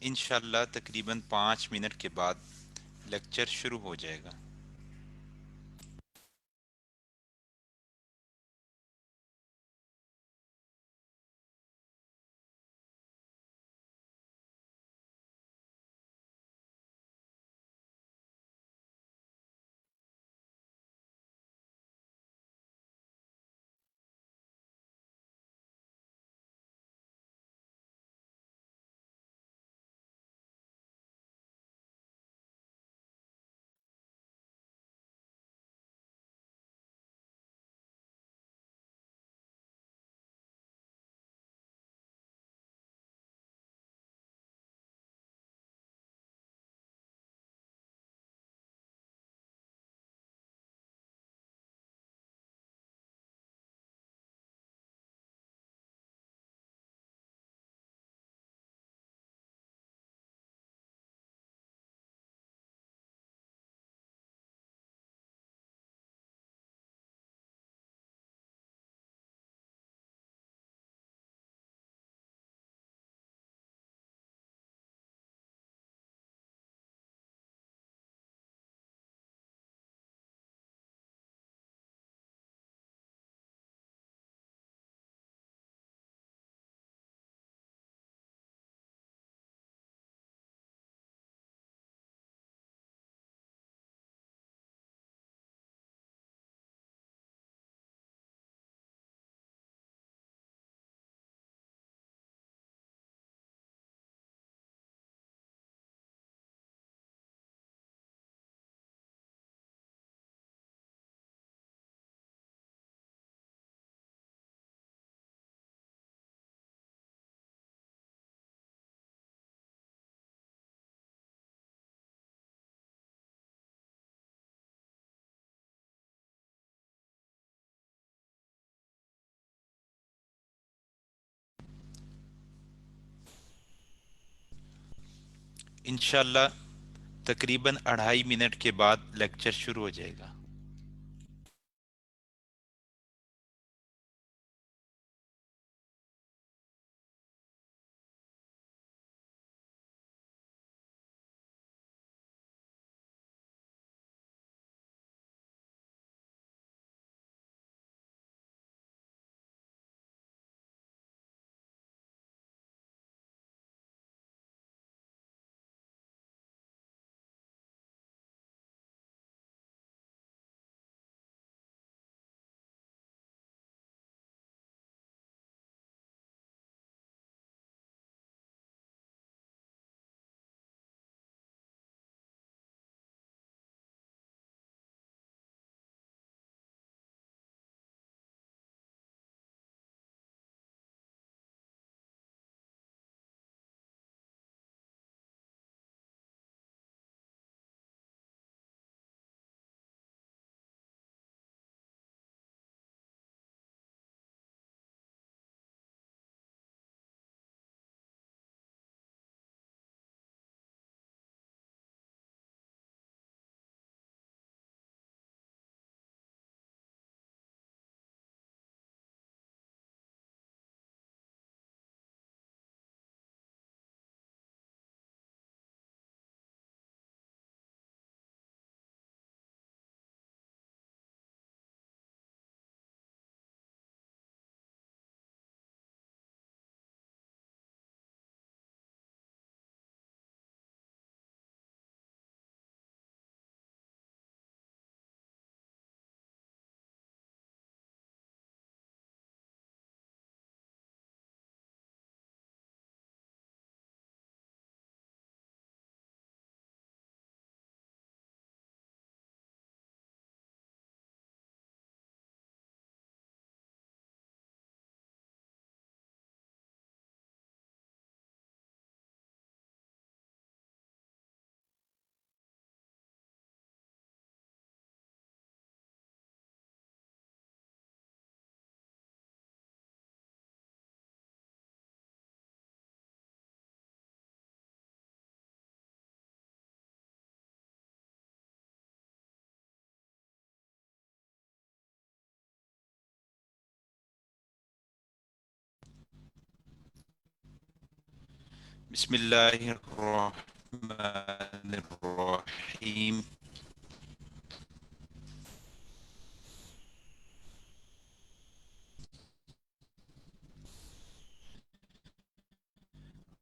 انشاءاللہ تقریباً 5 منٹ کے بعد لیکچر شروع ہو جائے گا۔ انشاءاللہ تقریباً 2.5 منٹ کے بعد لیکچر شروع ہو جائے گا۔ بسم اللہ الرحمن الرحیم.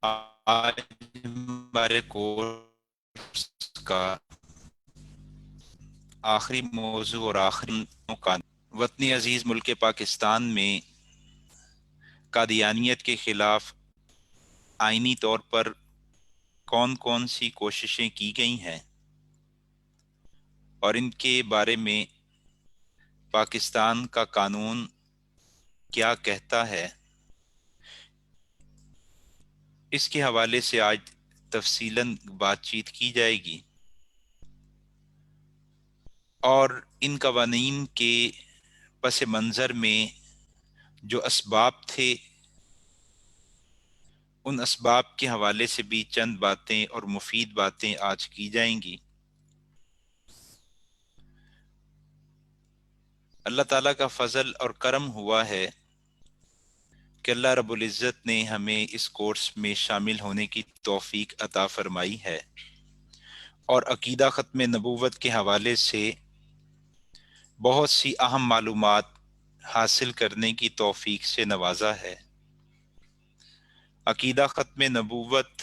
آج ہمارے کورس کا آخری موضوع اور آخری کا وطنی عزیز ملک پاکستان میں قادیانیت کے خلاف آئینی طور پر کون کون سی کوششیں کی گئی ہیں اور ان کے بارے میں پاکستان کا قانون کیا کہتا ہے، اس کے حوالے سے آج تفصیلاً بات چیت کی جائے گی. اور ان قوانین کے پس منظر میں جو اسباب تھے، ان اسباب کے حوالے سے بھی چند باتیں اور مفید باتیں آج کی جائیں گی. اللہ تعالیٰ کا فضل اور کرم ہوا ہے کہ اللہ رب العزت نے ہمیں اس کورس میں شامل ہونے کی توفیق عطا فرمائی ہے اور عقیدہ ختم نبوت کے حوالے سے بہت سی اہم معلومات حاصل کرنے کی توفیق سے نوازا ہے. عقیدہ ختم نبوت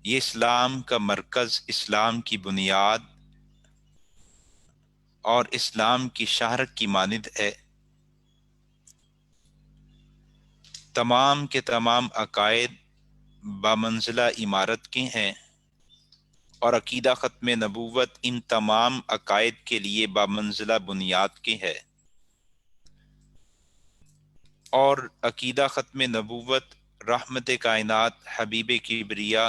یہ اسلام کا مرکز، اسلام کی بنیاد اور اسلام کی شہرت کی مانند ہے. تمام کے تمام عقائد بامنزلہ عمارت کے ہیں اور عقیدہ ختم نبوت ان تمام عقائد کے لیے بامنزلہ بنیاد کے ہے. اور عقیدہ ختم نبوت رحمت کائنات حبیب کبریا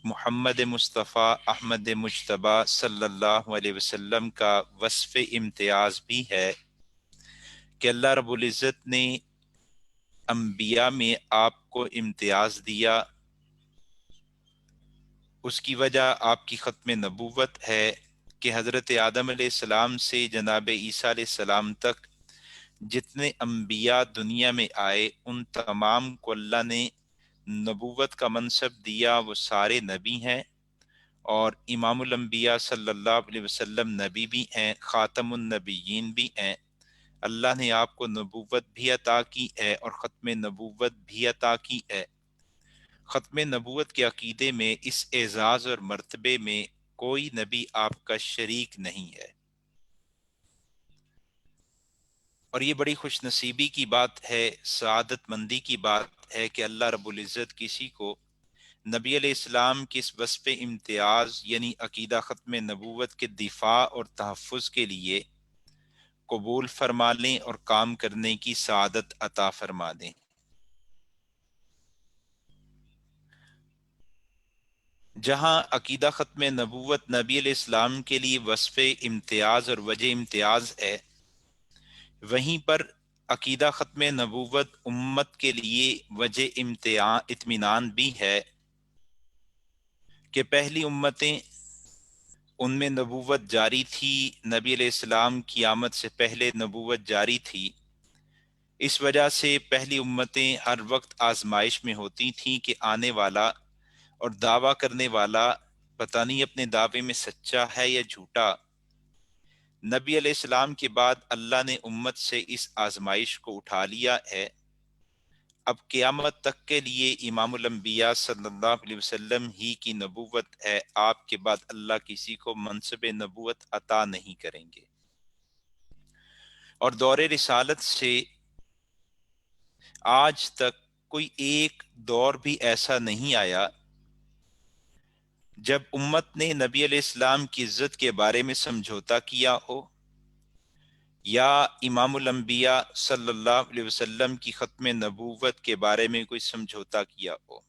محمد مصطفیٰ احمد مجتبیٰ صلی اللہ علیہ وسلم کا وصف امتیاز بھی ہے کہ اللہ رب العزت نے انبیاء میں آپ کو امتیاز دیا. اس کی وجہ آپ کی ختم نبوت ہے کہ حضرت آدم علیہ السلام سے جناب عیسیٰ علیہ السلام تک جتنے انبیاء دنیا میں آئے ان تمام کو اللہ نے نبوت کا منصب دیا. وہ سارے نبی ہیں اور امام الانبیاء صلی اللہ علیہ وسلم نبی بھی ہیں، خاتم النبیین بھی ہیں. اللہ نے آپ کو نبوت بھی عطا کی ہے اور ختم نبوت بھی عطا کی ہے. ختم نبوت کے عقیدے میں اس اعزاز اور مرتبے میں کوئی نبی آپ کا شریک نہیں ہے. اور یہ بڑی خوش نصیبی کی بات ہے، سعادت مندی کی بات ہے کہ اللہ رب العزت کسی کو نبی علیہ السلام کی اس وصف امتیاز یعنی عقیدہ ختم نبوت کے دفاع اور تحفظ کے لیے قبول فرما لیں اور کام کرنے کی سعادت عطا فرما دیں. جہاں عقیدہ ختم نبوت نبی علیہ السلام کے لیے وصف امتیاز اور وجہ امتیاز ہے، وہیں پر عقیدہ ختم نبوت امت کے لیے وجہ اطمینان بھی ہے کہ پہلی امتیں ان میں نبوت جاری تھی، نبی علیہ السلام کی آمد سے پہلے نبوت جاری تھی. اس وجہ سے پہلی امتیں ہر وقت آزمائش میں ہوتی تھیں کہ آنے والا اور دعویٰ کرنے والا پتہ نہیں اپنے دعوے میں سچا ہے یا جھوٹا. نبی علیہ السلام کے بعد اللہ نے امت سے اس آزمائش کو اٹھا لیا ہے. اب قیامت تک کے لیے امام الانبیاء صلی اللہ علیہ وسلم ہی کی نبوت ہے. آپ کے بعد اللہ کسی کو منصب نبوت عطا نہیں کریں گے. اور دور رسالت سے آج تک کوئی ایک دور بھی ایسا نہیں آیا جب امت نے نبی علیہ السلام کی عزت کے بارے میں سمجھوتا کیا ہو یا امام الانبیاء صلی اللہ علیہ وسلم کی ختم نبوت کے بارے میں کوئی سمجھوتا کیا ہو.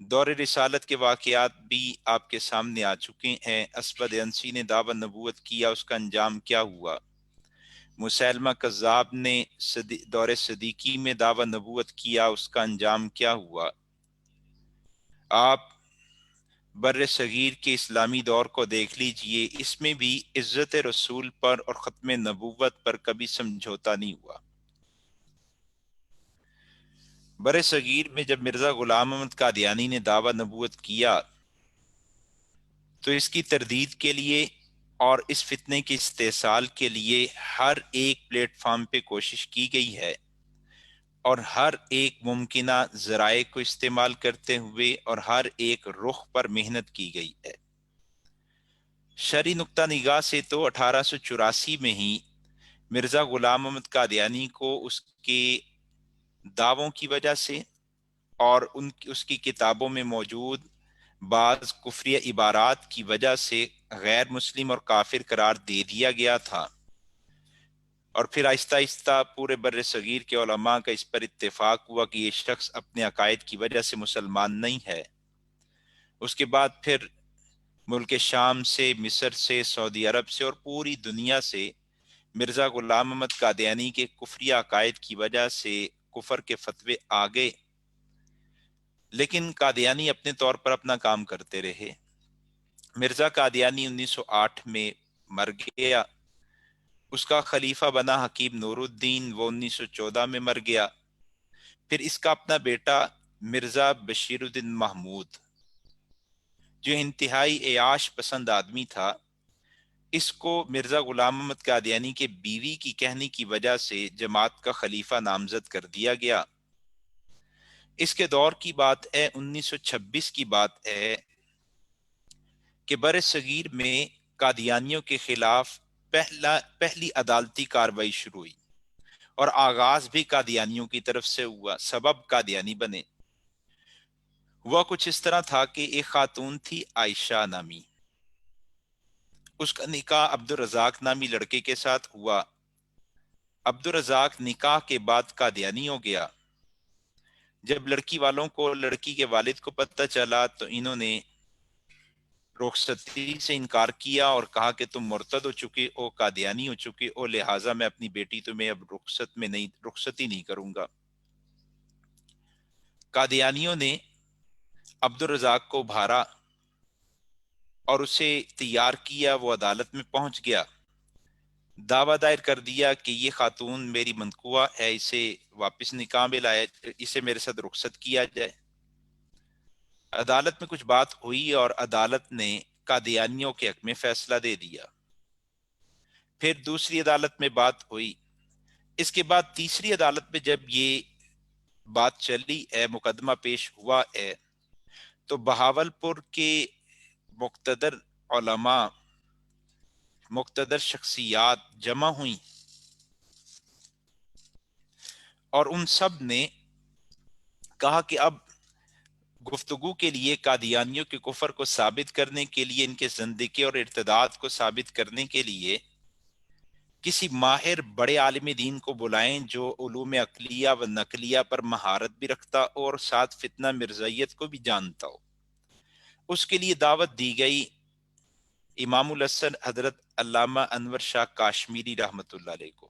دور رسالت کے واقعات بھی آپ کے سامنے آ چکے ہیں. اسود انسی نے دعوی نبوت کیا، اس کا انجام کیا ہوا؟ مسیلمہ کذاب نے دور صدیقی میں دعوی نبوت کیا، اس کا انجام کیا ہوا؟ آپ بر صغیر کے اسلامی دور کو دیکھ لیجئے، اس میں بھی عزت رسول پر اور ختم نبوت پر کبھی سمجھوتا نہیں ہوا. بر صغیر میں جب مرزا غلام احمد قادیانی نے دعویٰ نبوت کیا تو اس کی تردید کے لیے اور اس فتنے کے استحصال کے لیے ہر ایک پلیٹ فارم پہ کوشش کی گئی ہے، اور ہر ایک ممکنہ ذرائع کو استعمال کرتے ہوئے اور ہر ایک رخ پر محنت کی گئی ہے۔ شرعی نقطہ نگاہ سے تو 1884 میں ہی مرزا غلام احمد قادیانی کو اس کے دعووں کی وجہ سے اور اس کی کتابوں میں موجود بعض کفریہ عبارات کی وجہ سے غیر مسلم اور کافر قرار دے دیا گیا تھا، اور پھر آہستہ آہستہ پورے بر صغیر کے علماء کا اس پر اتفاق ہوا کہ یہ شخص اپنے عقائد کی وجہ سے مسلمان نہیں ہے۔ اس کے بعد پھر ملک شام سے، مصر سے، سعودی عرب سے اور پوری دنیا سے مرزا غلام احمد قادیانی کے کفری عقائد کی وجہ سے کفر کے فتوے آ گئے، لیکن قادیانی اپنے طور پر اپنا کام کرتے رہے۔ مرزا قادیانی 1908 میں مر گیا، اس کا خلیفہ بنا حکیم نور الدین، وہ 1914 میں مر گیا۔ پھر اس کا اپنا بیٹا مرزا بشیر الدین محمود، جو انتہائی عیاش پسند آدمی تھا، اس کو مرزا غلام احمد قادیانی کے بیوی کی کہنے کی وجہ سے جماعت کا خلیفہ نامزد کر دیا گیا۔ اس کے دور کی بات ہے، 1926 کی بات ہے کہ بر صغیر میں قادیانیوں کے خلاف پہلی عدالتی کارروائی شروع ہوئی، اور آغاز بھی قادیانیوں کی طرف سے ہوا، سبب قادیانی بنے۔ ہوا کچھ اس طرح تھا کہ ایک خاتون تھی عائشہ نامی، اس کا نکاح عبد الرزاق نامی لڑکے کے ساتھ ہوا۔ عبد الرزاق نکاح کے بعد قادیانی ہو گیا۔ جب لڑکی والوں کو، لڑکی کے والد کو پتہ چلا تو انہوں نے رخصتی سے انکار کیا اور کہا کہ تم مرتد ہو چکے ہو، قادیانی ہو چکے ہو، لہٰذا میں اپنی بیٹی تمہیں اب رخصتی نہیں کروں گا۔ قادیانیوں نے عبد الرزاق کو ابھارا اور اسے تیار کیا، وہ عدالت میں پہنچ گیا، دعویٰ دائر کر دیا کہ یہ خاتون میری منقوہ ہے، اسے واپس نکاح میں لایا، اسے میرے ساتھ رخصت کیا جائے۔ عدالت میں کچھ بات ہوئی اور عدالت نے قادیانیوں کے حق میں فیصلہ دے دیا۔ پھر دوسری عدالت میں بات ہوئی، اس کے بعد تیسری عدالت میں جب یہ بات چلی ہے، مقدمہ پیش ہوا ہے، تو بہاولپور کے مقتدر علماء، مقتدر شخصیات جمع ہوئیں، اور ان سب نے کہا کہ اب گفتگو کے لیے، قادیانیوں کے کفر کو ثابت کرنے کے لیے، ان کے زندگی اور ارتداد کو ثابت کرنے کے لیے کسی ماہر بڑے عالم دین کو بلائیں جو علوم عقلیہ و نقلیہ پر مہارت بھی رکھتا ہو اور ساتھ فتنہ مرزائیت کو بھی جانتا ہو۔ اس کے لیے دعوت دی گئی امام الحسن حضرت علامہ انور شاہ کاشمیری رحمۃ اللہ علیہ کو۔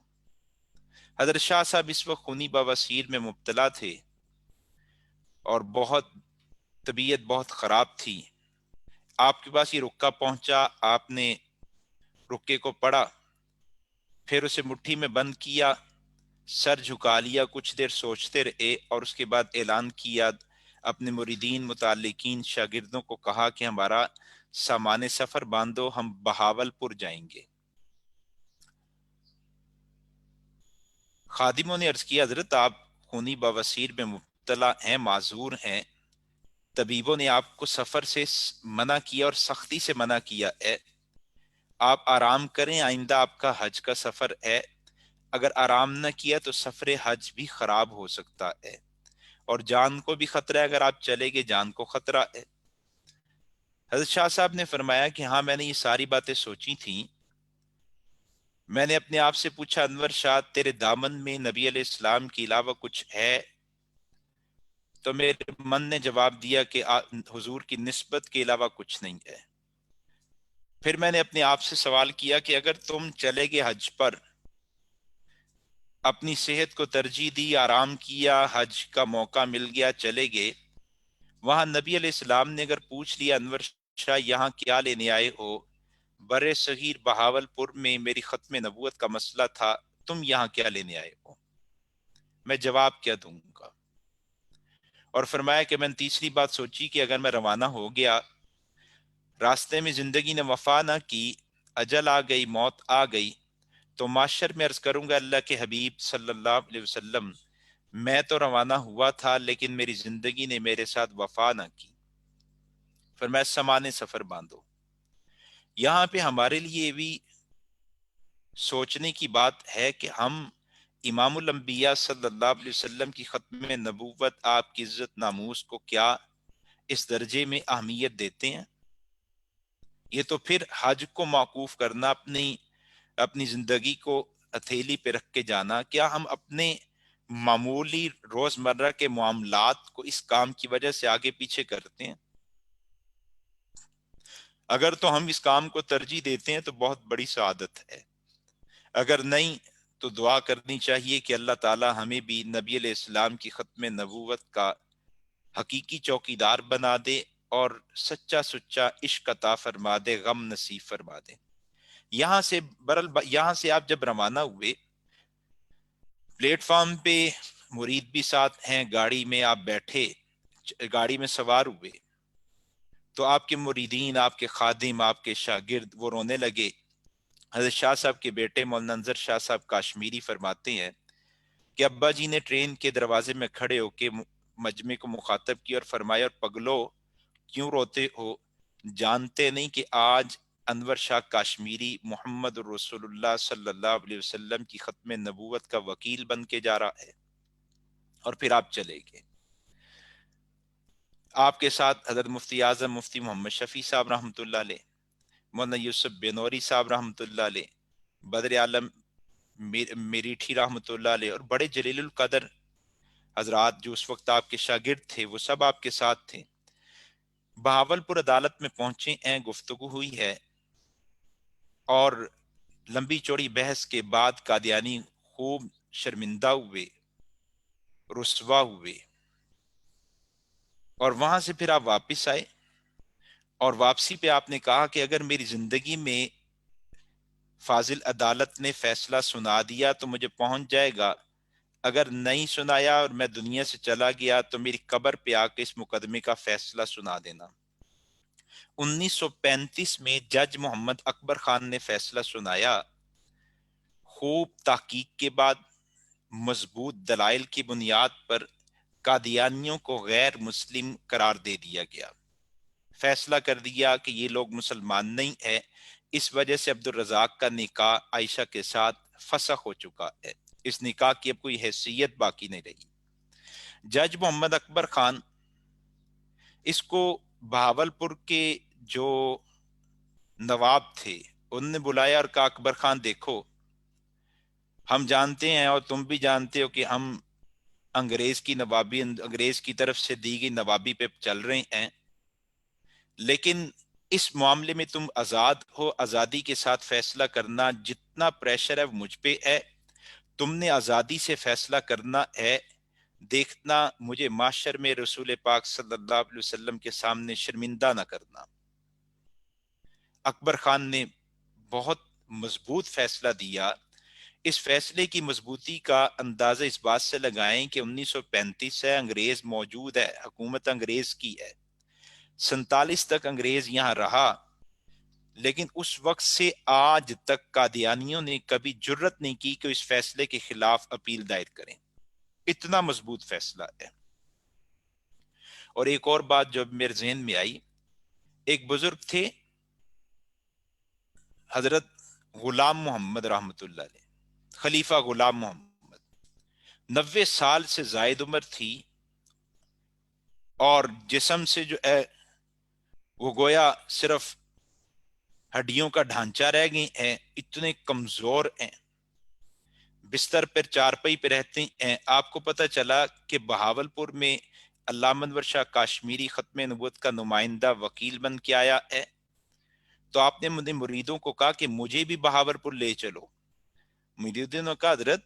حضرت شاہ صاحب اس وقت خونی بواسیر میں مبتلا تھے اور طبیعت بہت خراب تھی۔ آپ کے پاس یہ رکہ پہنچا، آپ نے رکے کو پڑھا، پھر اسے مٹھی میں بند کیا، سر جھکا لیا، کچھ دیر سوچتے رہے، اور اس کے بعد اعلان کیا، اپنے مریدین، متعلقین، شاگردوں کو کہا کہ ہمارا سامان سفر باندھو، ہم بہاولپور جائیں گے۔ خادموں نے عرض کیا، حضرت آپ خونی بواسیر میں مبتلا ہیں، معذور ہیں، طبیبوں نے آپ کو سفر سے منع کیا اور سختی سے منع کیا ہے، آپ آرام کریں، آئندہ آپ کا حج کا سفر ہے، اگر آرام نہ کیا تو سفر حج بھی خراب ہو سکتا ہے، اور جان کو بھی خطرہ ہے، اگر آپ چلے گے جان کو خطرہ ہے۔ حضرت شاہ صاحب نے فرمایا کہ ہاں، میں نے یہ ساری باتیں سوچی تھیں۔ میں نے اپنے آپ سے پوچھا، انور شاہ، تیرے دامن میں نبی علیہ السلام کے علاوہ کچھ ہے؟ تو میرے من نے جواب دیا کہ حضور کی نسبت کے علاوہ کچھ نہیں ہے۔ پھر میں نے اپنے آپ سے سوال کیا کہ اگر تم چلے گے حج پر، اپنی صحت کو ترجیح دی، آرام کیا، حج کا موقع مل گیا، چلے گئے، وہاں نبی علیہ السلام نے اگر پوچھ لیا، انور شاہ یہاں کیا لینے آئے ہو؟ بر صغیر بہاولپور میں میری ختم نبوت کا مسئلہ تھا، تم یہاں کیا لینے آئے ہو؟ میں جواب کیا دوں گا؟ اور فرمایا کہ میں نے تیسری بات سوچی کہ اگر میں روانہ ہو گیا، راستے میں زندگی نے وفا نہ کی، اجل آ گئی، موت آ گئی، تو معاشر میں عرض کروں گا اللہ کے حبیب صلی اللہ علیہ وسلم، میں تو روانہ ہوا تھا لیکن میری زندگی نے میرے ساتھ وفا نہ کی، فرمایا سامان سفر باندھو۔ یہاں پہ ہمارے لیے بھی سوچنے کی بات ہے کہ ہم امام الانبیاء صلی اللہ علیہ وسلم کی ختم نبوت، آپ کی عزت ناموس کو کیا اس درجے میں اہمیت دیتے ہیں؟ یہ تو پھر حج کو موقوف کرنا، اپنی زندگی کو ہتھیلی پہ رکھ کے جانا، کیا ہم اپنے معمولی روزمرہ کے معاملات کو اس کام کی وجہ سے آگے پیچھے کرتے ہیں؟ اگر تو ہم اس کام کو ترجیح دیتے ہیں تو بہت بڑی سعادت ہے، اگر نہیں تو دعا کرنی چاہیے کہ اللہ تعالی ہمیں بھی نبی علیہ السلام کی ختم نبوت کا حقیقی چوکیدار بنا دے اور سچا سچا عشق عطا فرما دے، غم نصیب فرما دے۔ یہاں سے آپ جب روانہ ہوئے، پلیٹ فارم پہ مرید بھی ساتھ ہیں، گاڑی میں آپ بیٹھے، گاڑی میں سوار ہوئے تو آپ کے مریدین، آپ کے خادم، آپ کے شاگرد وہ رونے لگے۔ حضرت شاہ صاحب کے بیٹے مولانا انظر شاہ صاحب کاشمیری فرماتے ہیں کہ ابا جی نے ٹرین کے دروازے میں کھڑے ہو کے مجمع کو مخاطب کیا اور فرمایا، اور پگلو کیوں روتے ہو؟ جانتے نہیں کہ آج انور شاہ کاشمیری محمد رسول اللہ صلی اللہ علیہ وسلم کی ختم نبوت کا وکیل بن کے جا رہا ہے؟ اور پھر آپ چلے گئے۔ آپ کے ساتھ حضرت مفتی اعظم مفتی محمد شفیع صاحب رحمۃ اللہ علیہ، مولانا یوسف بنوری صاحب رحمۃ اللہ علیہ، بدر عالم میریٹھی رحمۃ اللہ علیہ، اور بڑے جلیل القدر حضرات جو اس وقت آپ کے شاگرد تھے، وہ سب آپ کے ساتھ تھے۔ بہاولپور عدالت میں پہنچے ہیں، گفتگو ہوئی ہے، اور لمبی چوڑی بحث کے بعد قادیانی خوب شرمندہ ہوئے، رسوا ہوئے، اور وہاں سے پھر آپ واپس آئے، اور واپسی پہ آپ نے کہا کہ اگر میری زندگی میں فاضل عدالت نے فیصلہ سنا دیا تو مجھے پہنچ جائے گا، اگر نہیں سنایا اور میں دنیا سے چلا گیا تو میری قبر پہ آ کے اس مقدمے کا فیصلہ سنا دینا۔ 1935 میں جج محمد اکبر خان نے فیصلہ سنایا، خوب تحقیق کے بعد مضبوط دلائل کی بنیاد پر قادیانیوں کو غیر مسلم قرار دے دیا گیا، فیصلہ کر دیا کہ یہ لوگ مسلمان نہیں ہیں، اس وجہ سے عبد الرزاق کا نکاح عائشہ کے ساتھ فسخ ہو چکا ہے، اس نکاح کی اب کوئی حیثیت باقی نہیں رہی۔ جج محمد اکبر خان اس کو بہاولپور کے جو نواب تھے ان نے بلایا اور کہا، اکبر خان دیکھو، ہم جانتے ہیں اور تم بھی جانتے ہو کہ ہم انگریز کی طرف سے دی گئی نوابی پہ چل رہے ہیں، لیکن اس معاملے میں تم آزاد ہو، آزادی کے ساتھ فیصلہ کرنا، جتنا پریشر ہے وہ مجھ پہ ہے، تم نے آزادی سے فیصلہ کرنا ہے، دیکھنا مجھے معاشر میں رسول پاک صلی اللہ علیہ وسلم کے سامنے شرمندہ نہ کرنا۔ اکبر خان نے بہت مضبوط فیصلہ دیا۔ اس فیصلے کی مضبوطی کا اندازہ اس بات سے لگائیں کہ 1935 سے انگریز موجود ہے، حکومت انگریز کی ہے، 47 تک انگریز یہاں رہا، لیکن اس وقت سے آج تک قادیانیوں نے کبھی جرت نہیں کی کہ اس فیصلے کے خلاف اپیل دائر کریں، اتنا مضبوط فیصلہ ہے۔ اور ایک اور بات جو میرے ذہن میں آئی، ایک بزرگ تھے حضرت غلام محمد رحمۃ اللہ علیہ، خلیفہ غلام محمد، 90 سال سے زائد عمر تھی، اور جسم سے جو ہے وہ گویا صرف ہڈیوں کا ڈھانچہ رہ گئی ہیں، اتنے کمزور ہیں، بستر پر چارپائی پہ رہتے ہیں۔ آپ کو پتہ چلا کہ بہاولپور میں علامہ انور شاہ کاشمیری ختم نبوت کا نمائندہ وکیل بن کے آیا ہے، تو آپ نے مجھے مریدوں کو کہا کہ مجھے بھی بہاولپور لے چلو۔ مریدوں نے کہا حضرت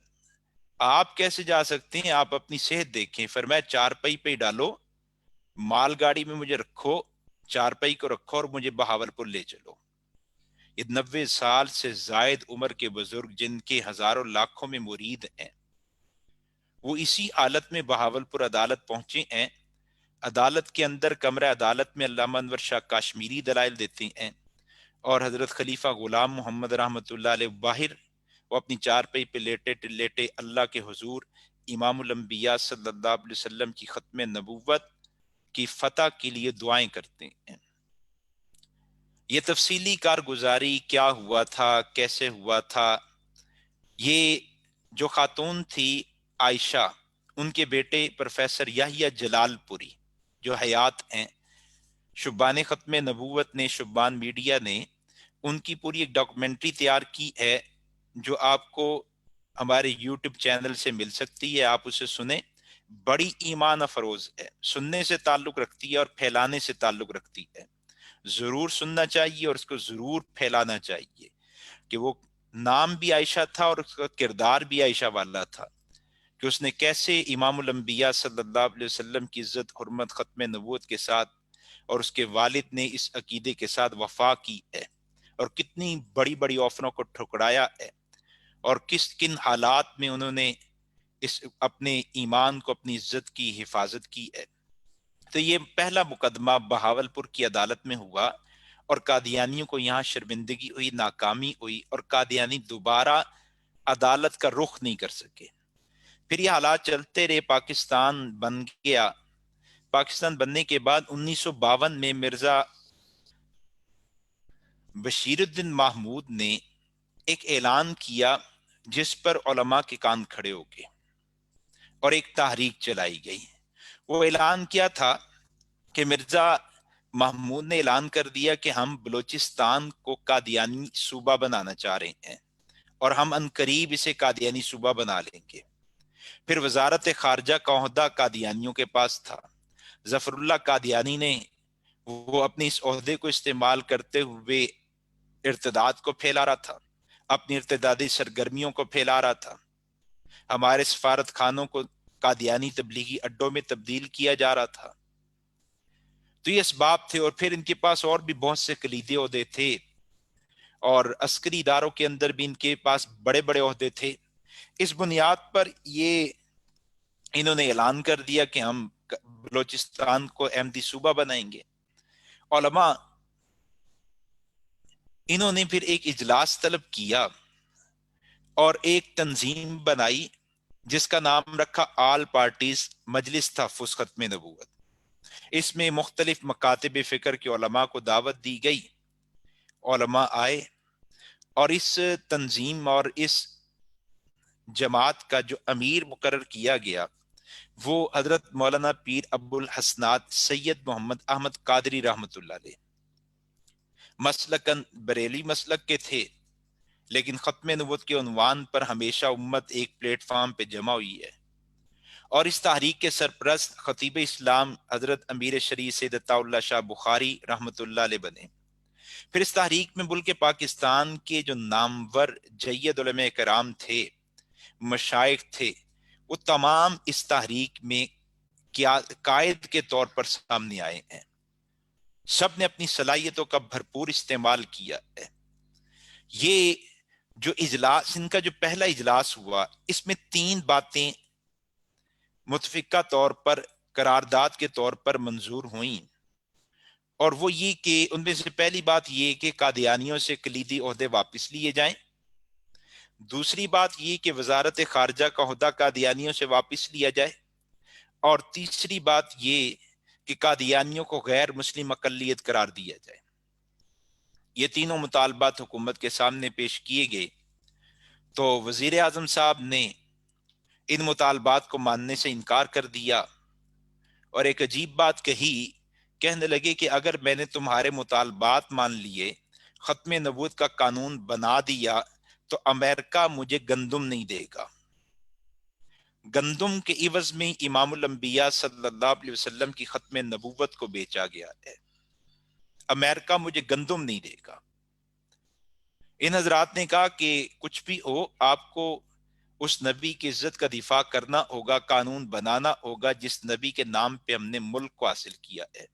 آپ کیسے جا سکتے ہیں، آپ اپنی صحت دیکھیں، فرمایا چارپائی پہ ڈالو، مال گاڑی میں مجھے رکھو، چارپائی کو رکھو اور مجھے بہاولپور لے چلو۔ یہ 90 سال سے زائد عمر کے بزرگ جن کے ہزاروں لاکھوں میں مرید ہیں، وہ اسی حالت میں بہاولپور عدالت پہنچے ہیں، عدالت کے اندر کمرہ عدالت میں علامہ انور شاہ کاشمیری دلائل دیتے ہیں، اور حضرت خلیفہ غلام محمد رحمۃ اللہ علیہ باہر وہ اپنی چارپائی پہ لیٹے لیٹے اللہ کے حضور امام الانبیاء صلی اللہ علیہ وسلم کی ختم نبوت کی فتح کے لیے دعائیں کرتے ہیں۔ یہ تفصیلی کارگزاری کیا ہوا تھا، کیسے ہوا تھا، یہ جو خاتون تھی عائشہ، ان کے بیٹے پروفیسر یحییٰ جلال پوری جو حیات ہیں، شبان ختم نبوت نے، شبان میڈیا نے ان کی پوری ایک ڈاکومنٹری تیار کی ہے جو آپ کو ہمارے یوٹیوب چینل سے مل سکتی ہے، آپ اسے سنیں۔ بڑی ایمان افروز ہے، سننے سے تعلق رکھتی ہے اور پھیلانے سے تعلق رکھتی ہے۔ ضرور سننا چاہیے اور اس کو ضرور پھیلانا چاہیے کہ وہ نام بھی عائشہ تھا اور اس کا کردار بھی عائشہ والا تھا، کہ اس نے کیسے امام الانبیاء صلی اللہ علیہ وسلم کی عزت حرمت ختم نبوت کے ساتھ اور اس کے والد نے اس عقیدے کے ساتھ وفا کی ہے، اور کتنی بڑی بڑی آفروں کو ٹھکرایا ہے، اور کن حالات میں انہوں نے اس اپنے ایمان کو، اپنی عزت کی حفاظت کی ہے۔ تو یہ پہلا مقدمہ بہاولپور کی عدالت میں ہوا، اور قادیانیوں کو یہاں شرمندگی ہوئی، ناکامی ہوئی، اور قادیانی دوبارہ عدالت کا رخ نہیں کر سکے۔ پھر یہ حالات چلتے رہے، پاکستان بن گیا۔ پاکستان بننے کے بعد 1952 میں مرزا بشیر الدین محمود نے ایک اعلان کیا جس پر علماء کے کان کھڑے ہو گئے اور ایک تحریک چلائی گئی۔ وہ اعلان کیا تھا کہ مرزا محمود نے اعلان کر دیا کہ ہم بلوچستان کو قادیانی صوبہ بنانا چاہ رہے ہیں، اور ہم عنقریب اسے قادیانی صوبہ بنا لیں گے۔ پھر وزارت خارجہ کا عہدہ قادیانیوں کے پاس تھا۔ ظفر اللہ قادیانی نے وہ اپنے اس عہدے کو استعمال کرتے ہوئے ارتداد کو پھیلا رہا تھا، اپنی ارتدادی سرگرمیوں کو پھیلا رہا تھا۔ ہمارے سفارت خانوں کو قادیانی تبلیغی اڈوں میں تبدیل کیا جا رہا تھا۔ تو یہ اسباب تھے، اور پھر ان کے پاس اور بھی بہت سے کلیدی عہدے تھے، اور عسکری اداروں کے اندر بھی ان کے پاس بڑے بڑے عہدے تھے۔ اس بنیاد پر یہ انہوں نے اعلان کر دیا کہ ہم بلوچستان کو احمدی صوبہ بنائیں گے۔ علماء انہوں نے پھر ایک اجلاس طلب کیا اور ایک تنظیم بنائی جس کا نام رکھا آل پارٹیز مجلس تحفظ ختم نبوت۔ اس میں مختلف مکاتب فکر کے علماء کو دعوت دی گئی، علماء آئے، اور اس تنظیم اور اس جماعت کا جو امیر مقرر کیا گیا وہ حضرت مولانا پیر ابو الحسنات سید محمد احمد قادری رحمۃ اللہ علیہ، مسلکن بریلی مسلک کے تھے، لیکن ختم نبوت کے عنوان پر ہمیشہ امت ایک پلیٹ فارم پہ جمع ہوئی ہے۔ اور اس تحریک کے سرپرست خطیب اسلام حضرت امیر شریف سید عطا اللہ شاہ بخاری رحمۃ اللہ علیہ بنے۔ پھر اس تحریک میں ملک پاکستان کے جو نامور جید علماء کرام تھے، مشائخ تھے، وہ تمام اس تحریک میں قائد کے طور پر سامنے آئے ہیں۔ سب نے اپنی صلاحیتوں کا بھرپور استعمال کیا ہے۔ یہ جو اجلاس، ان کا جو پہلا اجلاس ہوا، اس میں 3 باتیں متفقہ طور پر قرارداد کے طور پر منظور ہوئیں، اور وہ یہ کہ ان میں سے پہلی بات یہ کہ قادیانیوں سے کلیدی عہدے واپس لیے جائیں، دوسری بات یہ کہ وزارت خارجہ کا عہدہ قادیانیوں سے واپس لیا جائے، اور تیسری بات یہ کہ قادیانیوں کو غیر مسلم اقلیت قرار دیا جائے۔ یہ تینوں مطالبات حکومت کے سامنے پیش کیے گئے تو وزیر اعظم صاحب نے ان مطالبات کو ماننے سے انکار کر دیا، اور ایک عجیب بات کہی، کہنے لگے کہ اگر میں نے تمہارے مطالبات مان لیے، ختم نبوت کا قانون بنا دیا، تو امریکہ مجھے گندم نہیں دے گا۔ گندم کے عوض میں امام الانبیاء صلی اللہ علیہ وسلم کی ختم نبوت کو بیچا گیا ہے، امریکہ مجھے گندم نہیں دے گا۔ ان حضرات نے کہا کہ کچھ بھی ہو، آپ کو اس نبی کی عزت کا دفاع کرنا ہوگا، قانون بنانا ہوگا جس نبی کے نام پہ ہم نے ملک کو حاصل کیا ہے۔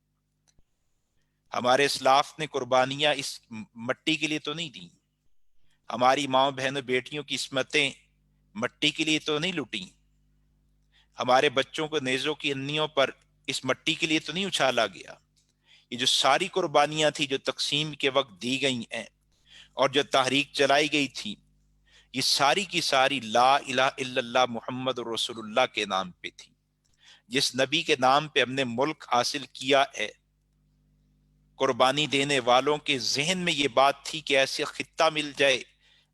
ہمارے اسلاف نے قربانیاں اس مٹی کے لیے تو نہیں دیں، ہماری ماں بہنوں بیٹیوں کی عصمتیں مٹی کے لیے تو نہیں لوٹیں، ہمارے بچوں کو نیزوں کی انیوں پر اس مٹی کے لیے تو نہیں اچھالا گیا. یہ جو ساری قربانیاں تھی جو تقسیم کے وقت دی گئی ہیں اور جو تحریک چلائی گئی تھی، یہ ساری کی ساری لا الہ الا اللہ محمد رسول اللہ کے نام پہ تھی. جس نبی کے نام پہ ہم نے ملک حاصل کیا ہے، قربانی دینے والوں کے ذہن میں یہ بات تھی کہ ایسے خطہ مل جائے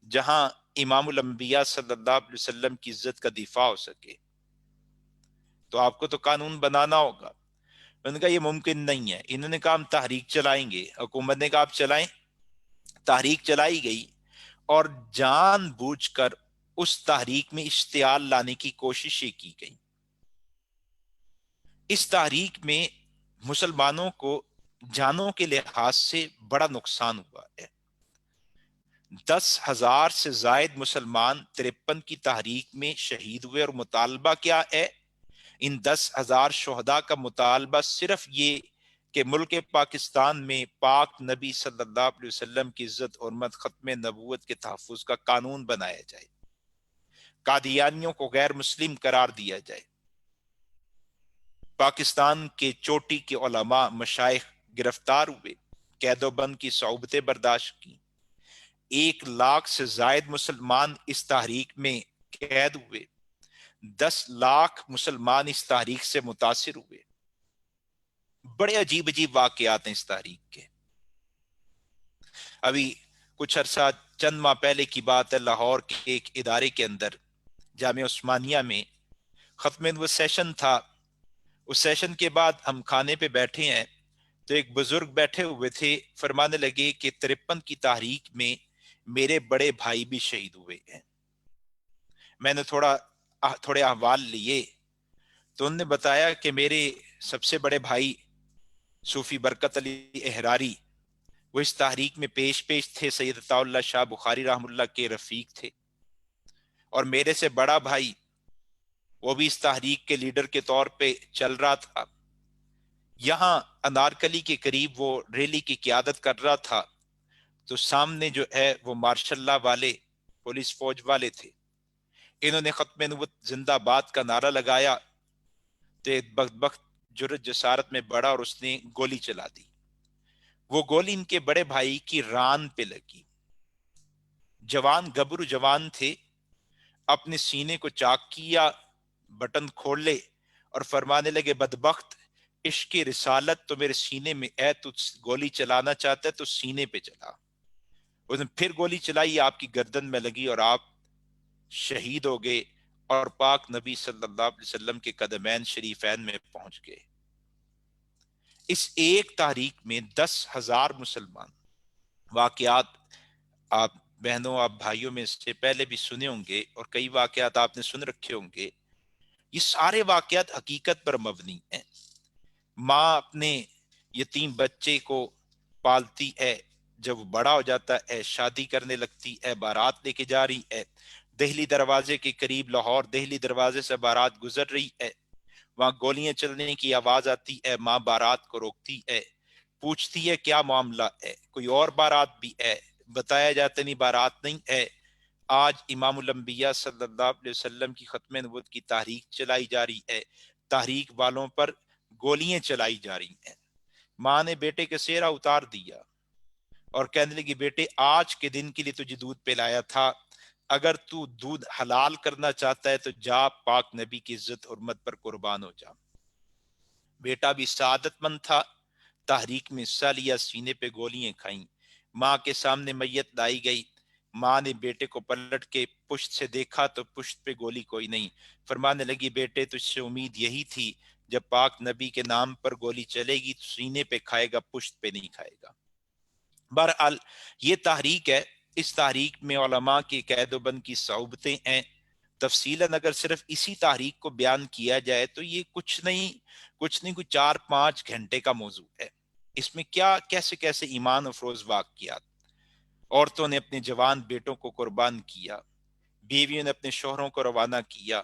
جہاں امام الانبیاء صلی اللہ علیہ وسلم کی عزت کا دفاع ہو سکے. تو آپ کو تو قانون بنانا ہوگا. انہوں نے کہا یہ ممکن نہیں ہے. انہوں نے کہا ہم تحریک چلائیں گے. حکومت نے کہا آپ چلائیں. تحریک چلائی گئی اور جان بوجھ کر اس تحریک میں اشتعال لانے کی کوششیں کی گئی. اس تحریک میں مسلمانوں کو جانوں کے لحاظ سے بڑا نقصان ہوا ہے. 10,000 سے زائد مسلمان 53 کی تحریک میں شہید ہوئے. اور مطالبہ کیا ہے؟ ان 10,000 شہداء کا مطالبہ صرف یہ کہ ملک پاکستان میں پاک نبی صلی اللہ علیہ وسلم کی عزت حرمت ختم نبوت کے تحفظ کا قانون بنایا جائے، قادیانیوں کو غیر مسلم قرار دیا جائے، پاکستان کے چوٹی کے علماء مشائخ گرفتار ہوئے، قید و بند کی صعوبتیں برداشت کی. 1 لاکھ سے زائد مسلمان اس تحریک میں قید ہوئے. 10 لاکھ مسلمان اس تحریک سے متاثر ہوئے. بڑے عجیب عجیب واقعات ہیں اس تحریک کے. ابھی کچھ عرصہ چند ماہ پہلے کی بات ہے، لاہور کے ایک ادارے کے اندر جامعہ عثمانیہ میں ختم نبوت سیشن تھا. اس سیشن کے بعد ہم کھانے پہ بیٹھے ہیں تو ایک بزرگ بیٹھے ہوئے تھے، فرمانے لگے کہ 53 کی تحریک میں میرے بڑے بھائی بھی شہید ہوئے ہیں. میں نے تھوڑے احوال لیے تو انہوں نے بتایا کہ میرے سب سے بڑے بھائی صوفی برکت علی احراری وہ اس تحریک میں پیش تھے، سید عطا اللہ شاہ بخاری رحم اللہ کے رفیق تھے. اور میرے سے بڑا بھائی وہ بھی اس تحریک کے لیڈر کے طور پہ چل رہا تھا. یہاں انارکلی کے قریب وہ ریلی کی قیادت کر رہا تھا تو سامنے جو ہے وہ مارشل لا والے پولیس فوج والے تھے. انہوں نے ختم نبوت زندہ باد کا نعرہ لگایا تو ایک بدبخت جرت جسارت میں بڑا اور اس نے گولی چلا دی. وہ گولی ان کے بڑے بھائی کی ران پہ لگی. جوان گبرو جوان تھے، اپنے سینے کو چاک کیا، بٹن کھول لے اور فرمانے لگے بدبخت، عشق رسالت تو میرے سینے میں ہے، تو گولی چلانا چاہتا ہے تو سینے پہ چلا. اس نے پھر گولی چلائی، آپ کی گردن میں لگی اور آپ شہید ہو گئے اور پاک نبی صلی اللہ علیہ وسلم کے قدمین شریفین میں پہنچ گئے. اس ایک تحریک میں 10,000 مسلمان. واقعات آپ بہنوں آپ بھائیوں میں سے پہلے بھی سنے ہوں گے اور کئی واقعات آپ نے سن رکھے ہوں گے. یہ سارے واقعات حقیقت پر مبنی ہیں. ماں اپنے یتیم بچے کو پالتی ہے، جب وہ بڑا ہو جاتا ہے شادی کرنے لگتی ہے، بارات لے کے جا رہی ہے، دہلی دروازے کے قریب لاہور دہلی دروازے سے بارات گزر رہی ہے، وہاں گولیاں چلنے کی آواز آتی ہے، ماں بارات کو روکتی ہے، پوچھتی ہے کیا معاملہ ہے، کوئی اور بارات بھی ہے، بتایا جاتا نہیں بارات نہیں ہے. آج امام الانبیاء صلی اللہ علیہ وسلم کی ختم نبوت کی تحریک چلائی جا رہی ہے، تحریک والوں پر گولیاں چلائی جا رہی ہیں. ماں نے بیٹے کا سہرا اتار دیا اور کہنے لگی بیٹے آج کے دن کے لیے تجھے دودھ پلایا تھا، اگر تو دودھ حلال کرنا چاہتا ہے تو جا پاک نبی کی عزت حرمت پر قربان ہو جا. بیٹا بھی سعادت مند تھا، تحریک میں حصہ لیا، سینے پہ گولیاں کھائیں. ماں کے سامنے میت لائی گئی. ماں نے بیٹے کو پلٹ کے پشت سے دیکھا تو پشت پہ گولی کوئی نہیں. فرمانے لگی بیٹے تجھ سے امید یہی تھی، جب پاک نبی کے نام پر گولی چلے گی تو سینے پہ کھائے گا، پشت پہ نہیں کھائے گا. بہرحال یہ تحریک ہے. اس تحریک میں علماء کی قید و بند کی صعوبتیں ہیں. تفصیلاً اگر صرف اسی تحریک کو بیان کیا جائے تو یہ کچھ نہیں کوئی 4-5 گھنٹے کا موضوع ہے. اس میں کیا کیسے کیسے ایمان افروز واقعات. عورتوں نے اپنے جوان بیٹوں کو قربان کیا، بیویوں نے اپنے شوہروں کو روانہ کیا،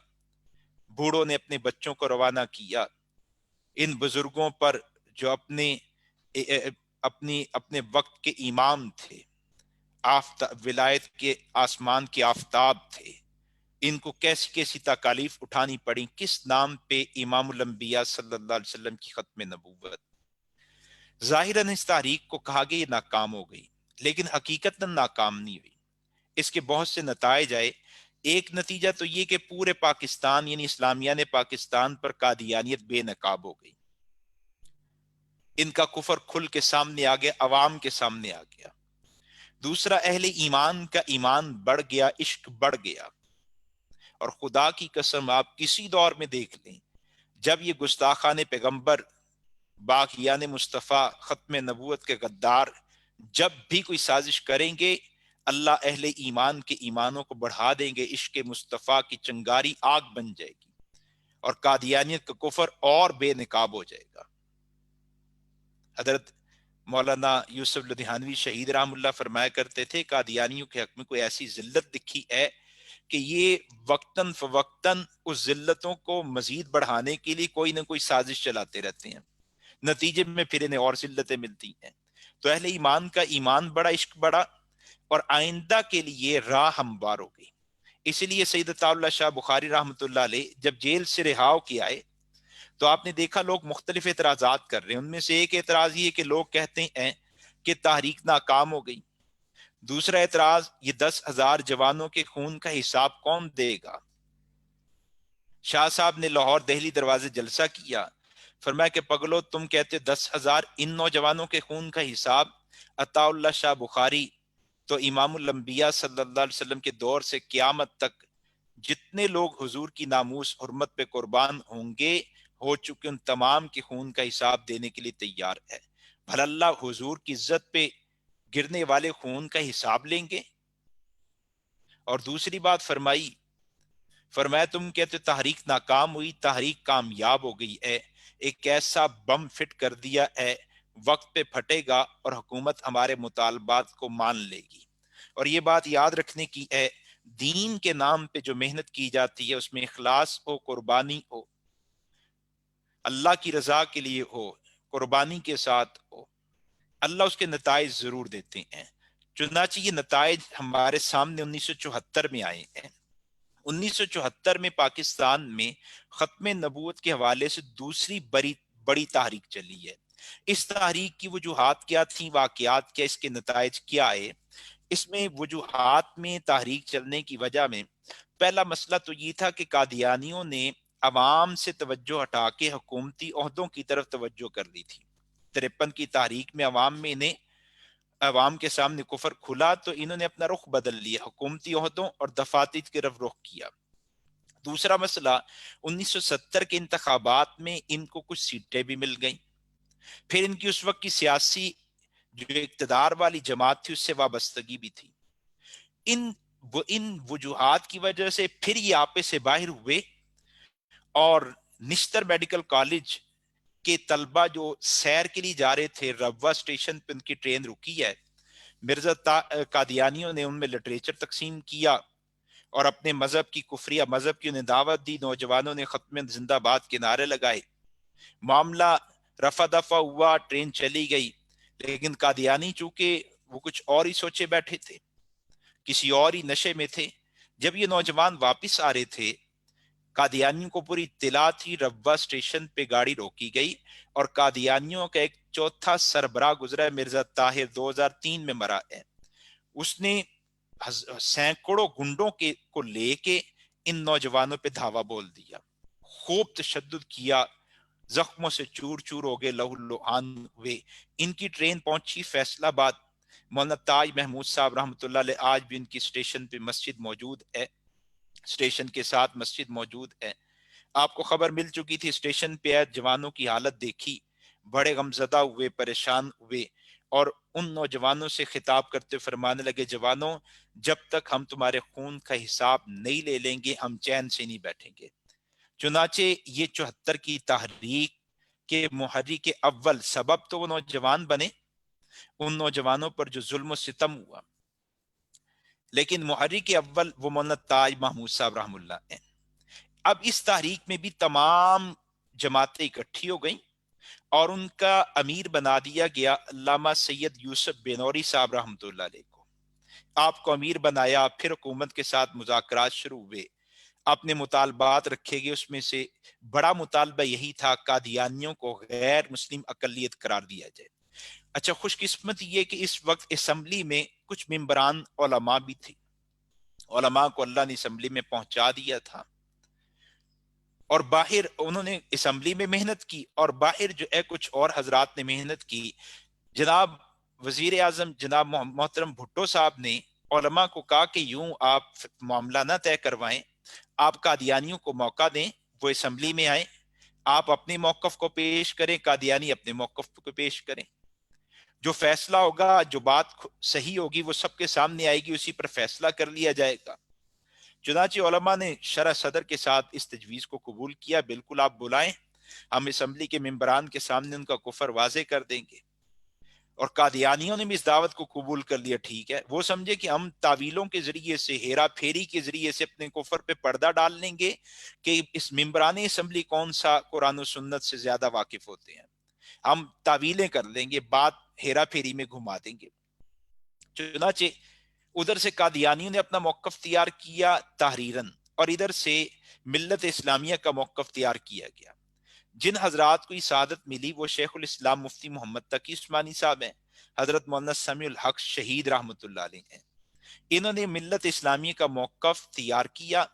بوڑھوں نے اپنے بچوں کو روانہ کیا. ان بزرگوں پر جو اپنے وقت کے امام تھے، ولایت کے آسمان کے آفتاب تھے، ان کو کیسی کیسی تکالیف اٹھانی پڑی، کس نام پہ؟ امام الانبیاء صلی اللہ علیہ وسلم کی ختم نبوت۔ ظاہراً اس تحریک کو کہا گیا یہ ناکام ہو گئی، لیکن حقیقت ناکام نہیں ہوئی۔ اس کے بہت سے نتائج آئے۔ ایک نتیجہ تو یہ کہ پورے پاکستان یعنی اسلامیہ نے پاکستان پر قادیانیت بے نقاب ہو گئی، ان کا کفر کھل کے سامنے آ گیا، عوام کے سامنے آ گیا۔ دوسرا، اہل ایمان کا ایمان بڑھ گیا، عشق بڑھ گیا۔ اور خدا کی قسم آپ کسی دور میں دیکھ لیں، جب یہ گستاخان پیغمبر، باغیان مصطفیٰ، ختم نبوت کے غدار جب بھی کوئی سازش کریں گے، اللہ اہل ایمان کے ایمانوں کو بڑھا دیں گے، عشق مصطفیٰ کی چنگاری آگ بن جائے گی اور قادیانیت کا کفر اور بے نقاب ہو جائے گا۔ حضرت مولانا یوسف لدھیانوی شہید رحم اللہ فرمایا کرتے تھے، قادیانیوں کے حق میں کوئی ایسی ذلت دکھی ہے کہ یہ وقتاً فوقتاً اس ذلتوں کو مزید بڑھانے کے لیے کوئی نہ کوئی سازش چلاتے رہتے ہیں، نتیجے میں پھر انہیں اور ذلتیں ملتی ہیں۔ تو اہل ایمان کا ایمان بڑا، عشق بڑا، اور آئندہ کے لیے راہ ہموار ہو گئی۔ اسی لیے سید اللہ شاہ بخاری رحمۃ اللہ علیہ جب جیل سے رہا کے آئے تو آپ نے دیکھا لوگ مختلف اعتراضات کر رہے ہیں۔ ان میں سے ایک اعتراض یہ کہ لوگ کہتے ہیں کہ تحریک ناکام ہو گئی۔ دوسرا اعتراض، یہ 10,000 جوانوں کے خون کا حساب کون دے گا؟ شاہ صاحب نے لاہور دہلی دروازے جلسہ کیا، فرمایا کہ پگلو تم کہتے 10,000، ان نوجوانوں کے خون کا حساب عطا اللہ شاہ بخاری تو امام الانبیاء صلی اللہ علیہ وسلم کے دور سے قیامت تک جتنے لوگ حضور کی ناموس حرمت پہ قربان ہوں گے ہو چکے، ان تمام کے خون کا حساب دینے کے لیے تیار ہے۔ بھلا اللہ حضور کی عزت پہ گرنے والے خون کا حساب لیں گے؟ اور دوسری بات فرمایا تم کہتے تحریک ناکام ہوئی، تحریک کامیاب ہو گئی ہے، ایک ایسا بم فٹ کر دیا ہے، وقت پہ پھٹے گا اور حکومت ہمارے مطالبات کو مان لے گی۔ اور یہ بات یاد رکھنے کی ہے، دین کے نام پہ جو محنت کی جاتی ہے اس میں اخلاص ہو، قربانی ہو، اللہ کی رضا کے لیے ہو، قربانی کے ساتھ ہو، اللہ اس کے نتائج ضرور دیتے ہیں۔ چنانچہ یہ نتائج ہمارے سامنے 1974 میں آئے ہیں۔ 1974 میں پاکستان میں ختم نبوت کے حوالے سے دوسری بڑی تحریک چلی ہے۔ اس تحریک کی وجوہات کیا تھیں، واقعات کیا، اس کے نتائج کیا آئے؟ اس میں وجوہات میں تحریک چلنے کی وجہ میں پہلا مسئلہ تو یہ تھا کہ قادیانیوں نے عوام سے توجہ ہٹا کے حکومتی عہدوں کی طرف توجہ کر لی تھی۔ 53 کی تحریک میں عوام کے سامنے کفر کھلا تو انہوں نے اپنا رخ بدل لیا، حکومتی عہدوں اور دفاتر کی طرف رخ کیا۔ دوسرا مسئلہ، 1970 کے انتخابات میں ان کو کچھ سیٹیں بھی مل گئیں، پھر ان کی اس وقت کی سیاسی جو اقتدار والی جماعت تھی اس سے وابستگی بھی تھی۔ ان وجوہات کی وجہ سے پھر یہ آپے سے باہر ہوئے، اور نشتر میڈیکل کالج کے طلبہ جو سیر کے لیے جا رہے تھے، ربوہ اسٹیشن پہ ان کی ٹرین رکی ہے، مرزا قادیانیوں نے ان میں لٹریچر تقسیم کیا اور اپنے مذہب کی کفریہ مذہب کی انہیں دعوت دی۔ نوجوانوں نے ختم زندہ باد کے نعرے لگائے، معاملہ رفع دفع ہوا، ٹرین چلی گئی۔ لیکن قادیانی چونکہ وہ کچھ اور ہی سوچے بیٹھے تھے، کسی اور ہی نشے میں تھے۔ جب یہ نوجوان واپس آ رہے تھے، قادیانیوں کو پوری اطلاع تھی، ربوہ اسٹیشن پہ گاڑی روکی گئی اور قادیانیوں کا ایک چوتھا سربراہ گزرا ہے، مرزا طاہر، 2003 میں مرا ہے۔ اس نے سینکڑوں گنڈوں کو لے کے ان نوجوانوں پہ دھاوا بول دیا، خوب تشدد کیا، زخموں سے چور چور ہو گئے، لہو لعان ہوئے۔ ان کی ٹرین پہنچی فیصل آباد، مولانا تاج محمود صاحب رحمۃ اللہ علیہ آج بھی ان کی اسٹیشن پہ مسجد موجود ہے، اسٹیشن کے ساتھ مسجد موجود ہے۔ آپ کو خبر مل چکی تھی، اسٹیشن پہ آئے، جوانوں کی حالت دیکھی، بڑے غمزدہ ہوئے، پریشان ہوئے، اور ان نوجوانوں سے خطاب کرتے فرمانے لگے، جوانوں جب تک ہم تمہارے خون کا حساب نہیں لے لیں گے ہم چین سے نہیں بیٹھیں گے۔ چنانچہ یہ 74 کی تحریک کے محرک اول سبب تو وہ نوجوان بنے، ان نوجوانوں پر جو ظلم و ستم ہوا، لیکن محرک اول وہ مولانا تاج محمود صاحب رحم اللہ ہیں۔ اب اس تحریک میں بھی تمام جماعتیں اکٹھی ہو گئیں اور ان کا امیر بنا دیا گیا علامہ سید یوسف بینوری صاحب رحمۃ اللہ علیہ کو۔ آپ کو امیر بنایا، پھر حکومت کے ساتھ مذاکرات شروع ہوئے، اپنے مطالبات رکھے گئے، اس میں سے بڑا مطالبہ یہی تھا قادیانیوں کو غیر مسلم اقلیت قرار دیا جائے۔ اچھا، خوش قسمت یہ کہ اس وقت اسمبلی میں کچھ ممبران علماء بھی تھے، علماء کو اللہ نے اسمبلی میں پہنچا دیا تھا، اور باہر انہوں نے اسمبلی میں محنت کی، اور باہر جو ہے کچھ اور حضرات نے محنت کی۔ جناب وزیر اعظم جناب محترم بھٹو صاحب نے علماء کو کہا کہ یوں آپ معاملہ نہ طے کروائیں، آپ قادیانیوں کو موقع دیں، وہ اسمبلی میں آئیں، آپ اپنے موقف کو پیش کریں، قادیانی اپنے موقف کو پیش کریں، جو فیصلہ ہوگا، جو بات صحیح ہوگی وہ سب کے سامنے آئے گی، اسی پر فیصلہ کر لیا جائے گا۔ چنانچہ علماء نے شرح صدر کے ساتھ اس تجویز کو قبول کیا، بالکل آپ بلائیں، ہم اسمبلی کے ممبران کے سامنے ان کا کفر واضح کر دیں گے۔ اور قادیانیوں نے بھی اس دعوت کو قبول کر لیا، ٹھیک ہے، وہ سمجھے کہ ہم تعویلوں کے ذریعے سے، ہیرا پھیری کے ذریعے سے اپنے کفر پہ پردہ ڈال لیں گے کہ اس ممبران اسمبلی کون سا قرآن و سنت سے زیادہ واقف ہوتے ہیں، ہم تعویلیں کر لیں گے، بات ہیرا پھیری میں گھما دیں گے۔ چنانچہ ادھر سے قادیانیوں نے اپنا موقف تیار کیا تحریراً، اور ادھر سے ملت اسلامیہ کا موقف تیار کیا گیا۔ جن حضرات کو یہ سعادت ملی وہ شیخ الاسلام مفتی محمد تقی عثمانی صاحب ہیں، حضرت مولانا سمیع الحق شہید رحمۃ اللہ علیہ ہیں۔ انہوں نے ملت اسلامیہ کا موقف تیار کیا،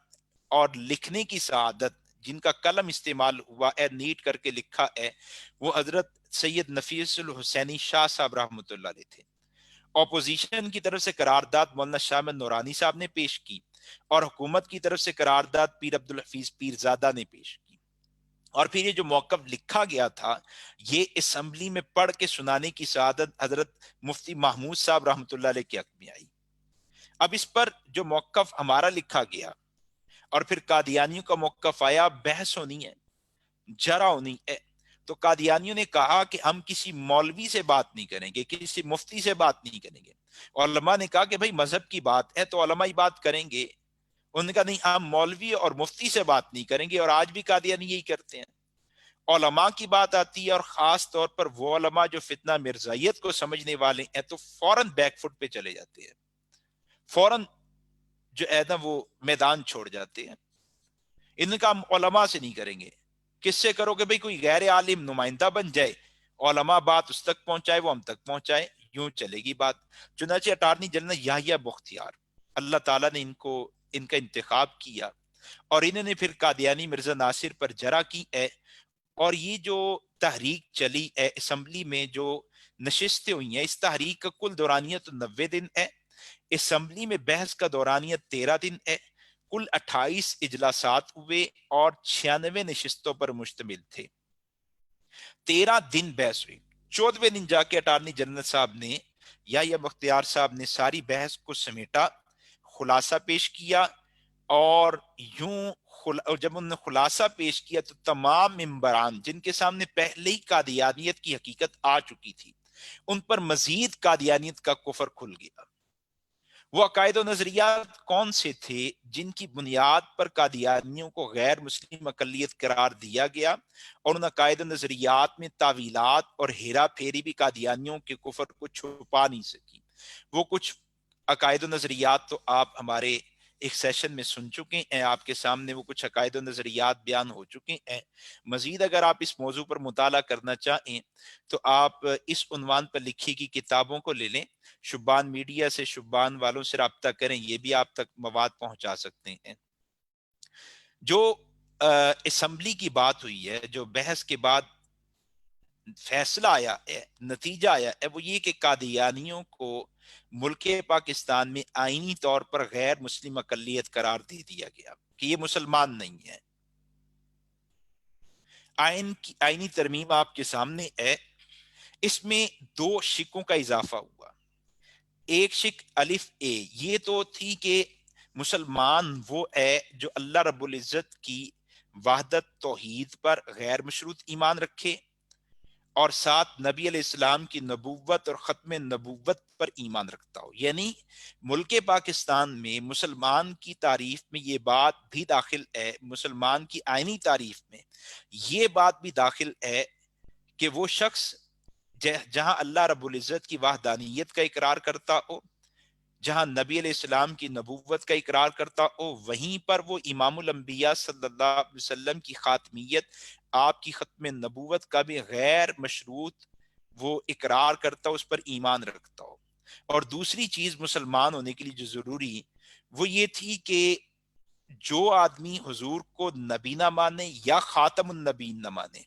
اور لکھنے کی سعادت جن کا قلم استعمال ہوا ہے، نیٹ کر کے لکھا ہے، وہ حضرت سید نفیس الحسینی شاہ صاحب رحمۃ اللہ علیہ تھے۔ اپوزیشن کی طرف سے قرارداد مولانا شاہ احمد نورانی صاحب نے پیش کی، اور حکومت کی طرف سے قرارداد پیر عبدالحفیظ پیرزادہ نے پیش کی۔ اور پھر یہ جو موقف لکھا گیا تھا، یہ اسمبلی میں پڑھ کے سنانے کی سعادت حضرت مفتی محمود صاحب رحمۃ اللہ علیہ کے حق میں آئی۔ اب اس پر جو موقف ہمارا لکھا گیا اور پھر قادیانیوں کا موقف آیا، بحث ہونی ہے، جرا ہونی ہے۔ تو قادیانیوں نے کہا کہ ہم کسی مولوی سے بات نہیں کریں گے، کسی مفتی سے بات نہیں کریں گے۔ علماء نے کہا کہ بھائی مذہب کی بات ہے تو علماء ہی بات کریں گے۔ انہوں نے کہا نہیں، ہم مولوی اور مفتی سے بات نہیں کریں گے، اور آج بھی قادیانی یہی کرتے ہیں۔ علماء کی بات آتی ہے، اور خاص طور پر وہ علماء جو فتنہ مرزائیت کو سمجھنے والے ہیں، تو فوراً بیک فٹ پہ چلے جاتے ہیں، فوراً جو ہے نا وہ میدان چھوڑ جاتے ہیں۔ ان کا ہم علماء سے نہیں کریں گے۔ کس سے کرو کہ بھئی کوئی غیر عالم نمائندہ بن جائے، علماء بات اس تک پہنچائے، وہ ہم تک پہنچائے، یوں چلے گی بات۔ چنانچہ اٹارنی جنرل یحییٰ بختیار، اللہ تعالیٰ نے ان کا انتخاب کیا، اور انہوں نے پھر قادیانی مرزا ناصر پر جرا کی ہے، اور یہ جو تحریک چلی ہے اسمبلی میں، جو نشستیں ہوئی ہیں، اس تحریک کا کل دورانیت 90 دن ہے، اسمبلی میں بحث کا دورانیت 13 دن ہے، کل 28 اجلاسات ہوئے اور 96 نشستوں پر مشتمل تھے۔ 13 دن بحث ہوئی، 14ویں دن جا کے اٹارنی جنرل صاحب نے، یحییٰ بختیار صاحب نے ساری بحث کو سمیٹا، خلاصہ پیش کیا، اور یوں جب انہوں نے خلاصہ پیش کیا تو تمام ممبران جن کے سامنے پہلے ہی قادیانیت کی حقیقت آ چکی تھی، ان پر مزید قادیانیت کا کفر کھل گیا۔ وہ عقائد و نظریات کون سے تھے جن کی بنیاد پر قادیانیوں کو غیر مسلم اقلیت قرار دیا گیا، اور ان عقائد و نظریات میں تعویلات اور ہیرا پھیری بھی قادیانیوں کے کفر کو چھپا نہیں سکی۔ وہ کچھ عقائد و نظریات تو آپ ہمارے ایک سیشن میں سن چکے ہیں، آپ کے سامنے وہ کچھ عقائد و نظریات بیان ہو چکے ہیں۔ مزید اگر آپ اس موضوع پر مطالعہ کرنا چاہیں تو آپ اس عنوان پر لکھی گئی کتابوں کو لے لیں، شبان میڈیا سے، شبان والوں سے رابطہ کریں، یہ بھی آپ تک مواد پہنچا سکتے ہیں۔ جو اسمبلی کی بات ہوئی ہے، جو بحث کے بعد فیصلہ آیا ہے، نتیجہ آیا ہے، وہ یہ کہ قادیانیوں کو ملک پاکستان میں آئینی طور پر غیر مسلم اقلیت قرار دے دیا گیا کہ یہ مسلمان نہیں ہے۔ آئینی ترمیم آپ کے سامنے ہے، اس میں 2 شکوں کا اضافہ ہوا۔ ایک شک الف اے یہ تو تھی کہ مسلمان وہ ہے جو اللہ رب العزت کی وحدت توحید پر غیر مشروط ایمان رکھے، اور ساتھ نبی علیہ السلام کی نبوت اور ختم نبوت پر ایمان رکھتا ہو۔ یعنی ملک پاکستان میں مسلمان کی تعریف میں یہ بات بھی داخل ہے، مسلمان کی آئینی تعریف میں یہ بات بھی داخل ہے کہ وہ شخص جہاں اللہ رب العزت کی وحدانیت کا اقرار کرتا ہو، جہاں نبی علیہ السلام کی نبوت کا اقرار کرتا ہو، وہیں پر وہ امام الانبیاء صلی اللہ علیہ وسلم کی خاتمیت، آپ کی ختم نبوت کا بھی غیر مشروط وہ اقرار کرتا ہو، اس پر ایمان رکھتا ہو۔ اور دوسری چیز مسلمان ہونے کے لیے جو ضروری وہ یہ تھی کہ جو آدمی حضور کو نبی نہ مانے یا خاتم النبیین نہ مانے،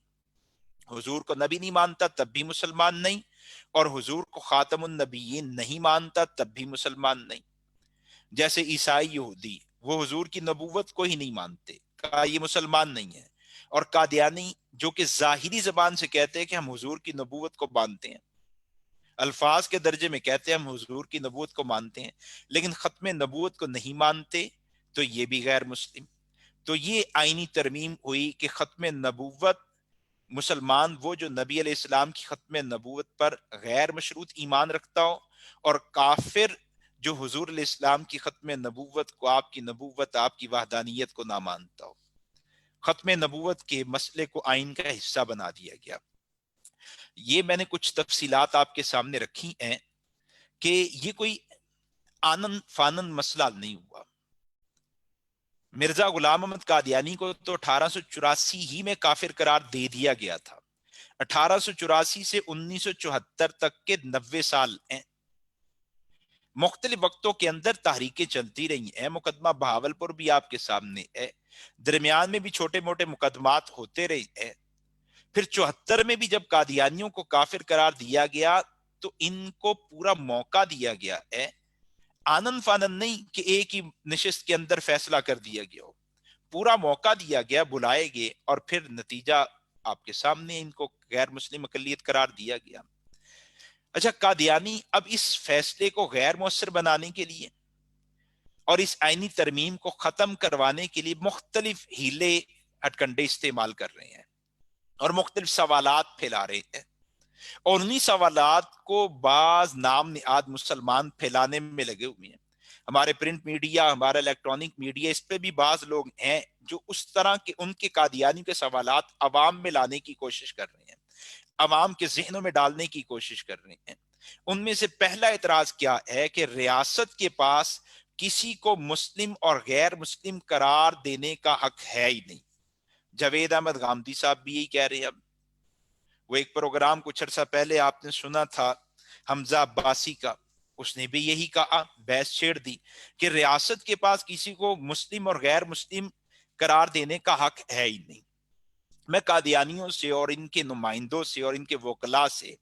حضور کو نبی نہیں مانتا تب بھی مسلمان نہیں، اور حضور کو خاتم النبیین نہیں مانتا تب بھی مسلمان نہیں۔ جیسے عیسائی یہودی وہ حضور کی نبوت کو ہی نہیں مانتے، کہا یہ مسلمان نہیں ہے، اور قادیانی جو کہ ظاہری زبان سے کہتے ہیں کہ ہم حضور کی نبوت کو مانتے ہیں، الفاظ کے درجے میں کہتے ہیں ہم حضور کی نبوت کو مانتے ہیں، لیکن ختم نبوت کو نہیں مانتے، تو یہ بھی غیر مسلم۔ تو یہ آئینی ترمیم ہوئی کہ ختم نبوت، مسلمان وہ جو نبی علیہ السلام کی ختم نبوت پر غیر مشروط ایمان رکھتا ہو، اور کافر جو حضور علیہ السلام کی ختم نبوت کو، آپ کی نبوت، آپ کی وحدانیت کو نہ مانتا ہو۔ ختم نبوت کے مسئلے کو آئین کا حصہ بنا دیا گیا۔ یہ میں نے کچھ تفصیلات آپ کے سامنے رکھی ہیں کہ یہ کوئی آنن فانن مسئلہ نہیں ہوا۔ مرزا غلام احمد قادیانی کو تو 1884 ہی میں کافر قرار دے دیا گیا تھا۔ 1884 سے 1974 تک کے 90 سال ہیں۔ مختلف وقتوں کے اندر تحریکیں چلتی رہی ہیں، مقدمہ بہاولپور بھی آپ کے سامنے ہے، درمیان میں بھی چھوٹے موٹے مقدمات ہوتے رہے ہیں۔ پھر 74 میں بھی جب قادیانیوں کو کافر قرار دیا گیا تو ان کو پورا موقع دیا گیا ہے، آنن فانن نہیں کہ ایک ہی نشست کے اندر فیصلہ کر دیا گیا ہو، پورا موقع دیا گیا، بلائے گئے، اور پھر نتیجہ آپ کے سامنے، ان کو غیر مسلم اقلیت قرار دیا گیا۔ اچھا، قادیانی اب اس فیصلے کو غیر مؤثر بنانے کے لیے اور اس آئینی ترمیم کو ختم کروانے کے لیے مختلف ہیلے ہتھکنڈے استعمال کر رہے ہیں اور مختلف سوالات پھیلا رہے ہیں، اور انہی سوالات کو بعض نام نہاد مسلمان پھیلانے میں لگے ہوئے ہیں۔ ہمارے پرنٹ میڈیا، ہمارا الیکٹرانک میڈیا، اس پہ بھی بعض لوگ ہیں جو اس طرح کے ان کے قادیانی کے سوالات عوام میں لانے کی کوشش کر رہے ہیں، عوام کے ذہنوں میں ڈالنے کی کوشش کر رہے ہیں۔ ان میں سے پہلا اعتراض کیا ہے کہ ریاست کے پاس کسی کو مسلم اور غیر مسلم قرار دینے کا حق ہے ہی نہیں۔ جاوید احمد غامدی صاحب بھی یہی کہہ رہے ہیں۔ اب وہ ایک پروگرام کچھ عرصہ پہلے آپ نے سنا تھا حمزہ عباسی کا، اس نے بھی یہی کہا، بحث چھیڑ دی کہ ریاست کے پاس کسی کو مسلم اور غیر مسلم قرار دینے کا حق ہے ہی نہیں۔ میں قادیانیوں سے اور ان کے نمائندوں سے اور ان کے وکلاء سے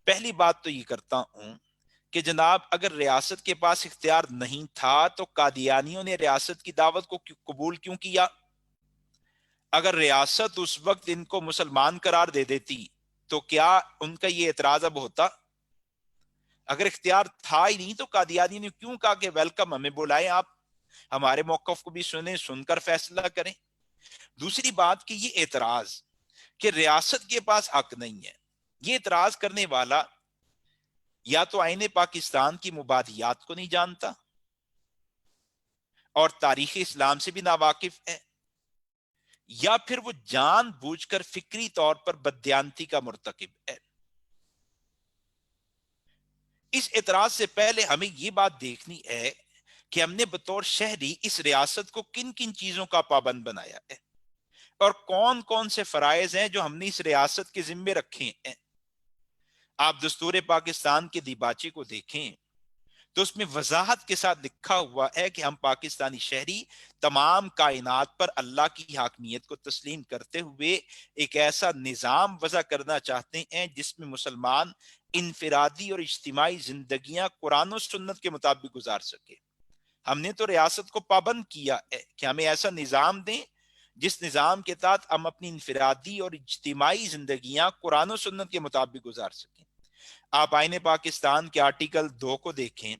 پہلی بات تو یہ کرتا ہوں کہ جناب، اگر ریاست کے پاس اختیار نہیں تھا تو قادیانیوں نے ریاست کی دعوت کو قبول کیوں کیا؟ اگر ریاست اس وقت ان کو مسلمان قرار دے دیتی تو کیا ان کا یہ اعتراض اب ہوتا؟ اگر اختیار تھا ہی نہیں تو قادیانی نے کیوں کہا کہ ویلکم، ہمیں بلائیں، آپ ہمارے موقف کو بھی سنیں، سن کر فیصلہ کریں۔ دوسری بات کہ یہ اعتراض کہ ریاست کے پاس حق نہیں ہے، یہ اعتراض کرنے والا یا تو آئین پاکستان کی مبادیات کو نہیں جانتا اور تاریخ اسلام سے بھی ناواقف ہے، یا پھر وہ جان بوجھ کر فکری طور پر بددیانتی کا مرتکب ہے۔ اس اعتراض سے پہلے ہمیں یہ بات دیکھنی ہے کہ ہم نے بطور شہری اس ریاست کو کن کن چیزوں کا پابند بنایا ہے اور کون کون سے فرائض ہیں جو ہم نے اس ریاست کے ذمے رکھے ہیں۔ آپ دستور پاکستان کے دیباچے کو دیکھیں تو اس میں وضاحت کے ساتھ لکھا ہوا ہے کہ ہم پاکستانی شہری تمام کائنات پر اللہ کی حاکمیت کو تسلیم کرتے ہوئے ایک ایسا نظام وضع کرنا چاہتے ہیں جس میں مسلمان انفرادی اور اجتماعی زندگیاں قرآن و سنت کے مطابق گزار سکے۔ ہم نے تو ریاست کو پابند کیا ہے کہ ہمیں ایسا نظام دیں جس نظام کے تحت ہم اپنی انفرادی اور اجتماعی زندگیاں قرآن و سنت کے مطابق گزار سکیں۔ آپ آئین پاکستان کے آرٹیکل 2 کو دیکھیں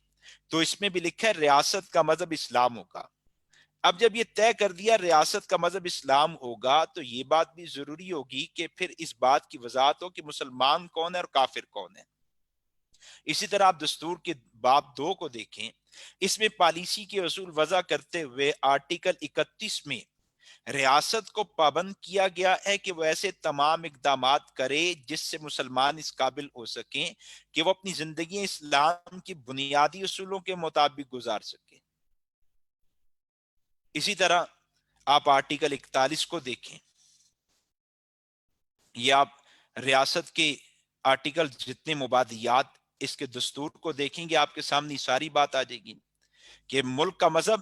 تو اس میں بھی لکھا ہے ریاست کا مذہب اسلام ہوگا۔ اب جب یہ طے کر دیا ریاست کا مذہب اسلام ہوگا تو یہ بات بھی ضروری ہوگی کہ پھر اس بات کی وضاحت ہو کہ مسلمان کون ہے اور کافر کون ہے۔ اسی طرح آپ دستور کے باب 2 کو دیکھیں، اس میں پالیسی کے اصول وضع کرتے ہوئے آرٹیکل 31 میں ریاست کو پابند کیا گیا ہے کہ وہ ایسے تمام اقدامات کرے جس سے مسلمان اس قابل ہو سکیں کہ وہ اپنی زندگی اسلام کی بنیادی اصولوں کے مطابق گزار سکیں۔ اسی طرح آپ آرٹیکل 41 کو دیکھیں، یہ آپ ریاست کے آرٹیکل جتنے مبادیات اس کے دستور کو دیکھیں گے، آپ کے سامنے ساری بات آ جائے گی کہ ملک کا مذہب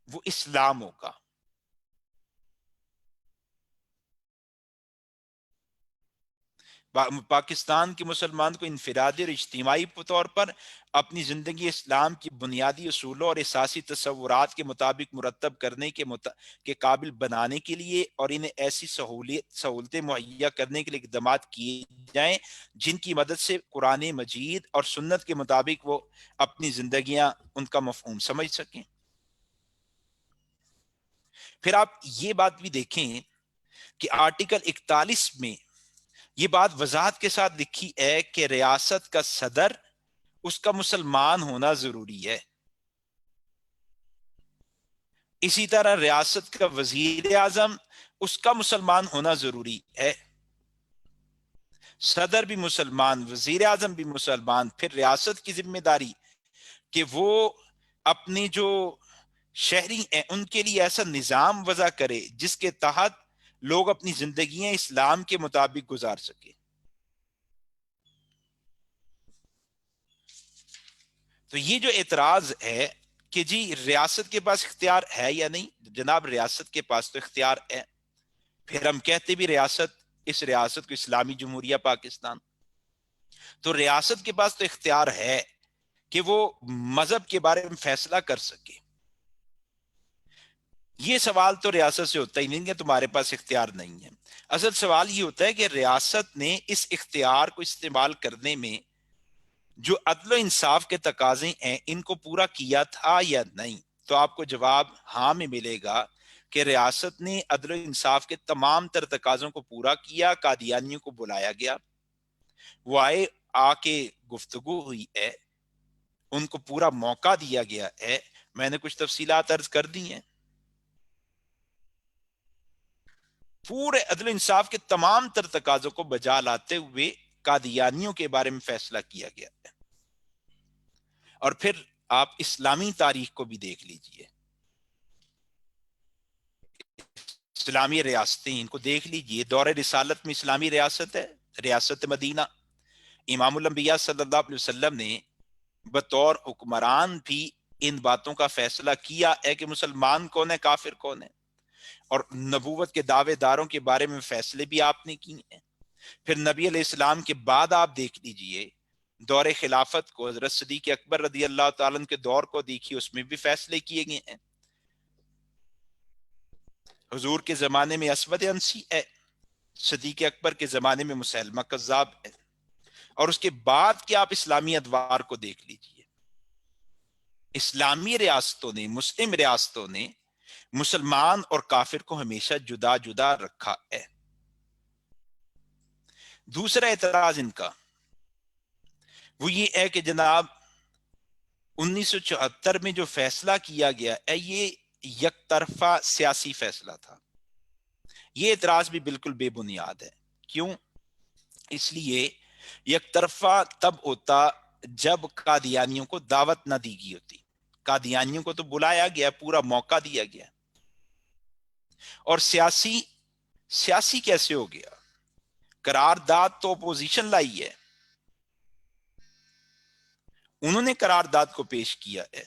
وہ اسلام ہوگا۔ پاکستان کے مسلمان کو انفرادی اور اجتماعی طور پر اپنی زندگی اسلام کی بنیادی اصولوں اور اساسی تصورات کے مطابق مرتب کرنے کے قابل بنانے کے لیے اور انہیں ایسی سہولتیں مہیا کرنے کے لیے اقدامات کیے جائیں جن کی مدد سے قرآن مجید اور سنت کے مطابق وہ اپنی زندگیاں ان کا مفہوم سمجھ سکیں۔ پھر آپ یہ بات بھی دیکھیں کہ آرٹیکل 41 میں یہ بات وضاحت کے ساتھ لکھی ہے کہ ریاست کا صدر اس کا مسلمان ہونا ضروری ہے۔ اسی طرح ریاست کا وزیر اعظم اس کا مسلمان ہونا ضروری ہے۔ صدر بھی مسلمان، وزیر اعظم بھی مسلمان۔ پھر ریاست کی ذمہ داری کہ وہ اپنے جو شہری ہیں ان کے لیے ایسا نظام وضع کرے جس کے تحت لوگ اپنی زندگیاں اسلام کے مطابق گزار سکے۔ تو یہ جو اعتراض ہے کہ جی ریاست کے پاس اختیار ہے یا نہیں، جناب ریاست کے پاس تو اختیار ہے۔ پھر ہم کہتے بھی اس ریاست کو اسلامی جمہوریہ پاکستان، تو ریاست کے پاس تو اختیار ہے کہ وہ مذہب کے بارے میں فیصلہ کر سکے۔ یہ سوال تو ریاست سے ہوتا ہی نہیں کہ تمہارے پاس اختیار نہیں ہے۔ اصل سوال یہ ہوتا ہے کہ ریاست نے اس اختیار کو استعمال کرنے میں جو عدل و انصاف کے تقاضے ہیں ان کو پورا کیا تھا یا نہیں۔ تو آپ کو جواب ہاں میں ملے گا کہ ریاست نے عدل و انصاف کے تمام تر تقاضوں کو پورا کیا۔ قادیانیوں کو بلایا گیا، وہ آئے، آ کے گفتگو ہوئی ہے، ان کو پورا موقع دیا گیا ہے۔ میں نے کچھ تفصیلات عرض کر دی ہیں۔ پورے عدل و انصاف کے تمام تر تقاضوں کو بجا لاتے ہوئے قادیانیوں کے بارے میں فیصلہ کیا گیا ہے۔ اور پھر آپ اسلامی تاریخ کو بھی دیکھ لیجئے، اسلامی ریاستیں ان کو دیکھ لیجئے۔ دور رسالت میں اسلامی ریاست ہے، ریاست مدینہ۔ امام الانبیاء صلی اللہ علیہ وسلم نے بطور حکمران بھی ان باتوں کا فیصلہ کیا ہے کہ مسلمان کون ہے، کافر کون ہے، اور نبوت کے دعوے داروں کے بارے میں فیصلے بھی آپ نے کیے ہیں۔ پھر نبی علیہ السلام کے بعد آپ دیکھ لیجئے دور خلافت کو، حضرت صدیق اکبر رضی اللہ تعالیٰ عنہ کے دور کو دیکھیے، اس میں بھی فیصلے کیے گئے ہیں۔ حضور کے زمانے میں اسود انسی ہے، صدیق اکبر کے زمانے میں مسلمہ کذاب ہے، اور اس کے بعد کہ آپ اسلامی ادوار کو دیکھ لیجئے، اسلامی ریاستوں نے، مسلم ریاستوں نے مسلمان اور کافر کو ہمیشہ جدا جدا رکھا ہے۔ دوسرا اعتراض ان کا وہ یہ ہے کہ جناب 1974 میں جو فیصلہ کیا گیا ہے یہ یک طرفہ سیاسی فیصلہ تھا۔ یہ اعتراض بھی بالکل بے بنیاد ہے۔ کیوں؟ اس لیے یک طرفہ تب ہوتا جب قادیانیوں کو دعوت نہ دی گئی ہوتی۔ قادیانیوں کو تو بلایا گیا، پورا موقع دیا گیا، اور سیاسی کیسے ہو گیا؟ قرارداد تو اپوزیشن لائی ہے، انہوں نے قرارداد کو پیش کیا ہے۔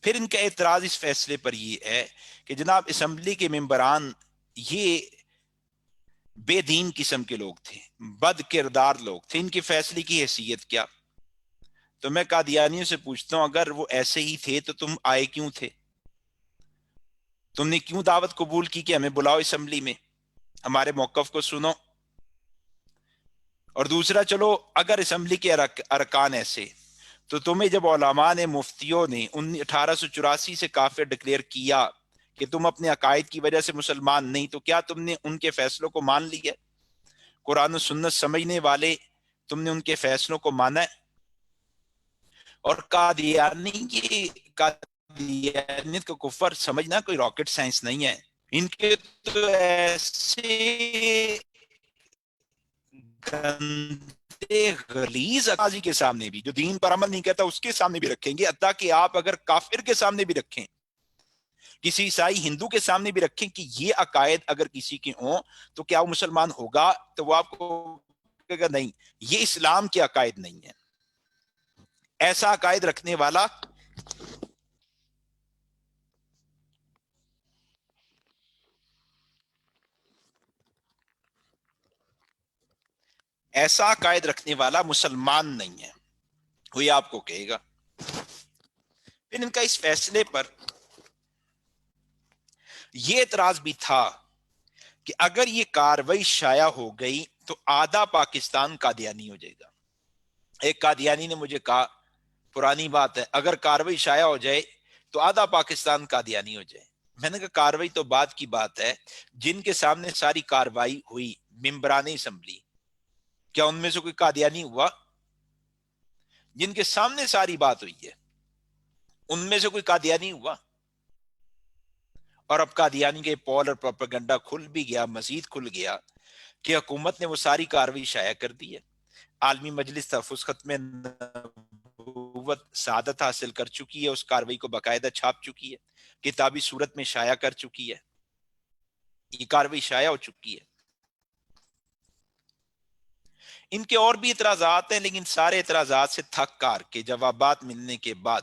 پھر ان کا اعتراض اس فیصلے پر یہ ہے کہ جناب اسمبلی کے ممبران یہ بے دین قسم کے لوگ تھے، بد کردار لوگ تھے، ان کے فیصلے کی حیثیت کیا؟ تو میں قادیانیوں سے پوچھتا ہوں اگر وہ ایسے ہی تھے تو تم آئے کیوں تھے؟ تم نے کیوں دعوت قبول کی کہ ہمیں بلاؤ اسمبلی میں، ہمارے موقف کو سنو؟ اور دوسرا، چلو اگر اسمبلی کے ارکان ایسے، تو تمہیں جب علماء نے، مفتیوں نے 1884 سے کافر ڈکلیئر کیا کہ تم اپنے عقائد کی وجہ سے مسلمان نہیں، تو کیا تم نے ان کے فیصلوں کو مان لیا؟ قرآن و سنت سمجھنے والے، تم نے ان کے فیصلوں کو مانا ہے؟ اور قادیانیت کا کفر سمجھنا کوئی راکٹ سائنس نہیں ہے. ان کے تو ایسے گندے غلیظ قاضی کے سامنے بھی جو دین پر عمل نہیں کرتا اس کے سامنے بھی رکھیں گے، حتیٰ کہ آپ اگر کافر کے سامنے بھی رکھیں، کسی عیسائی ہندو کے سامنے بھی رکھیں کہ یہ عقائد اگر کسی کے ہوں تو کیا وہ مسلمان ہوگا، تو وہ آپ کو کہے گا نہیں، یہ اسلام کے عقائد نہیں ہے. ایسا عقائد رکھنے والا مسلمان نہیں ہے، وہی آپ کو کہے گا. پھر ان کا اس فیصلے پر یہ اعتراض بھی تھا کہ اگر یہ کاروائی شائع ہو گئی تو آدھا پاکستان قادیانی ہو جائے گا. ایک قادیانی نے مجھے کہا، پرانی بات ہے، اگر کاروائی شائع ہو جائے تو آدھا پاکستان قادیانی ہو جائے. میں نے کہا کاروائی تو بعد کی بات ہے، جن کے سامنے ساری کاروائی ہوئی ممبران اسمبلی، کیا ان میں سے کوئی قادیانی ہوا؟ جن کے سامنے ساری بات ہوئی ہے ان میں سے کوئی قادیانی ہوا؟ اور اب قادیانی کے پول اور پروپیگنڈا کھل بھی گیا، مزید کھل گیا کہ حکومت نے وہ ساری کاروائی شائع کر دی ہے. عالمی مجلس تحفظ ختم نبوت سعادت حاصل کر چکی ہے، اس کاروائی کو باقاعدہ چھاپ چکی ہے، کتابی صورت میں شائع کر چکی ہے، یہ کاروائی شائع ہو چکی ہے. ان کے اور بھی اعتراضات ہیں، لیکن سارے اعتراضات سے تھک کار کے جوابات ملنے کے بعد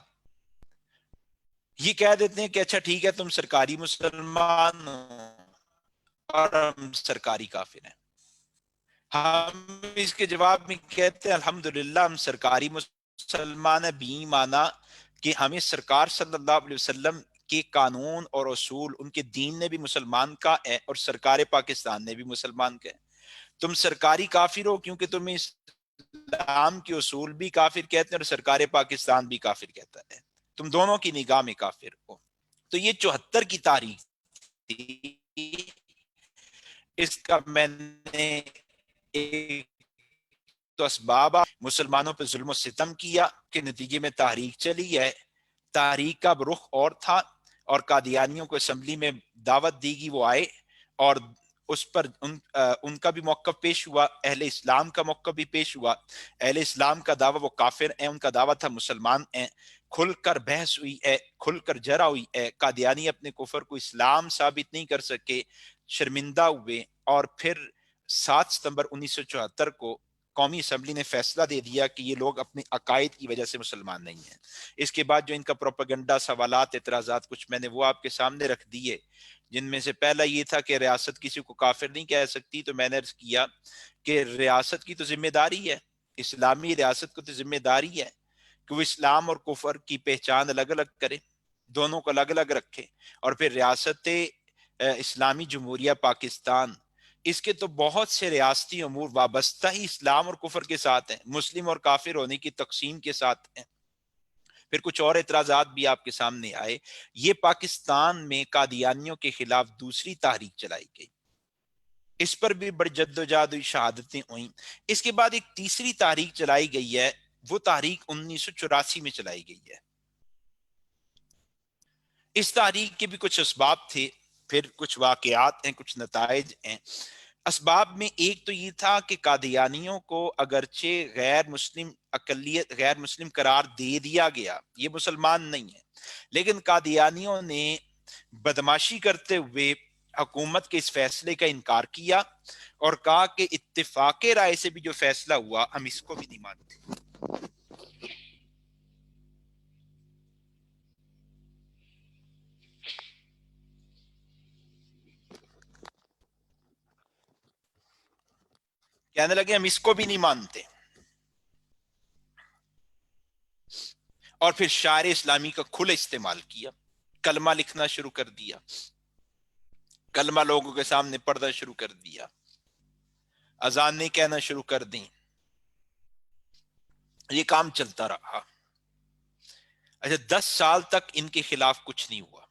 یہ کہہ دیتے ہیں کہ اچھا ٹھیک ہے، تم سرکاری مسلمان ہو اور ہم سرکاری کافر ہیں. ہم اس کے جواب میں کہتے ہیں الحمدللہ ہم سرکاری مسلمان ہیں، بھی مانا کہ ہمیں سرکار صلی اللہ علیہ وسلم کے قانون اور اصول ان کے دین نے بھی مسلمان کا ہے اور سرکار پاکستان نے بھی مسلمان کا ہے. تم سرکاری کافر ہو کیونکہ تمہیں اسلام کے اصول بھی کافر کہتے ہیں اور سرکار پاکستان بھی کافر کہتا ہے، تم دونوں کی نگاہ میں کافر ہو. تو یہ 74 کی تاریخ تھی. اس کا میں نے ایک تو اسباب مسلمانوں پہ ظلم و ستم کیا کہ نتیجے میں تحریک چلی ہے. تحریک کا رخ اور تھا اور قادیانیوں کو اسمبلی میں دعوت دی گئی، وہ آئے اور اس پر ان کا بھی موقف پیش ہوا، اہل اسلام کا موقف بھی پیش ہوا. اہل اسلام کا دعویٰ وہ کافر ہیں، ان کا دعویٰ تھا مسلمان ہیں. کھل کر بحث ہوئی ہے، کھل کر جرا ہوئی ہے. قادیانی اپنے کفر کو اسلام ثابت نہیں کر سکے، شرمندہ ہوئے. اور پھر 7 ستمبر 1974 کو قومی اسمبلی نے فیصلہ دے دیا کہ یہ لوگ اپنے عقائد کی وجہ سے مسلمان نہیں ہیں. اس کے بعد جو ان کا پروپیگنڈا، سوالات، اعتراضات کچھ میں نے وہ آپ کے سامنے رکھ دیے، جن میں سے پہلا یہ تھا کہ ریاست کسی کو کافر نہیں کہہ سکتی. تو میں نے عرض کیا کہ ریاست کی تو ذمہ داری ہے، اسلامی ریاست کو تو ذمہ داری ہے کہ وہ اسلام اور کفر کی پہچان الگ الگ کرے، دونوں کو الگ الگ رکھے. اور پھر ریاست اسلامی جمہوریہ پاکستان، اس کے تو بہت سے ریاستی امور وابستہ ہی اسلام اور کفر کے ساتھ ہیں، مسلم اور کافر ہونے کی تقسیم کے ساتھ ہیں. پھر کچھ اور اعتراضات بھی آپ کے سامنے آئے. یہ پاکستان میں قادیانیوں کے خلاف دوسری تحریک چلائی گئی، اس پر بھی بڑی جدوجہد ہوئی، شہادتیں ہوئیں. اس کے بعد ایک تیسری تحریک چلائی گئی ہے، وہ تحریک 1984 میں چلائی گئی ہے. اس تحریک کے بھی کچھ اسباب تھے، پھر کچھ واقعات ہیں، کچھ نتائج ہیں. اسباب میں ایک تو یہ تھا کہ قادیانیوں کو اگرچہ غیر مسلم اقلیت، غیر مسلم قرار دے دیا گیا، یہ مسلمان نہیں ہے، لیکن قادیانیوں نے بدماشی کرتے ہوئے حکومت کے اس فیصلے کا انکار کیا اور کہا کہ اتفاق رائے سے بھی جو فیصلہ ہوا ہم اس کو بھی نہیں مانتے. کہنے لگے ہم اس کو بھی نہیں مانتے. اور پھر شاعر اسلامی کا کھلا استعمال کیا، کلمہ لکھنا شروع کر دیا، کلمہ لوگوں کے سامنے پڑھنا شروع کر دیا، اذانیں کہنا شروع کر دیں. یہ کام چلتا رہا. اچھا 10 سال تک ان کے خلاف کچھ نہیں ہوا.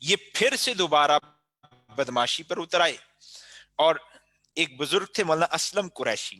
یہ پھر سے دوبارہ بدماشی پر اتر آئے اور ایک بزرگ تھے مولانا اسلم قریشی،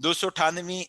298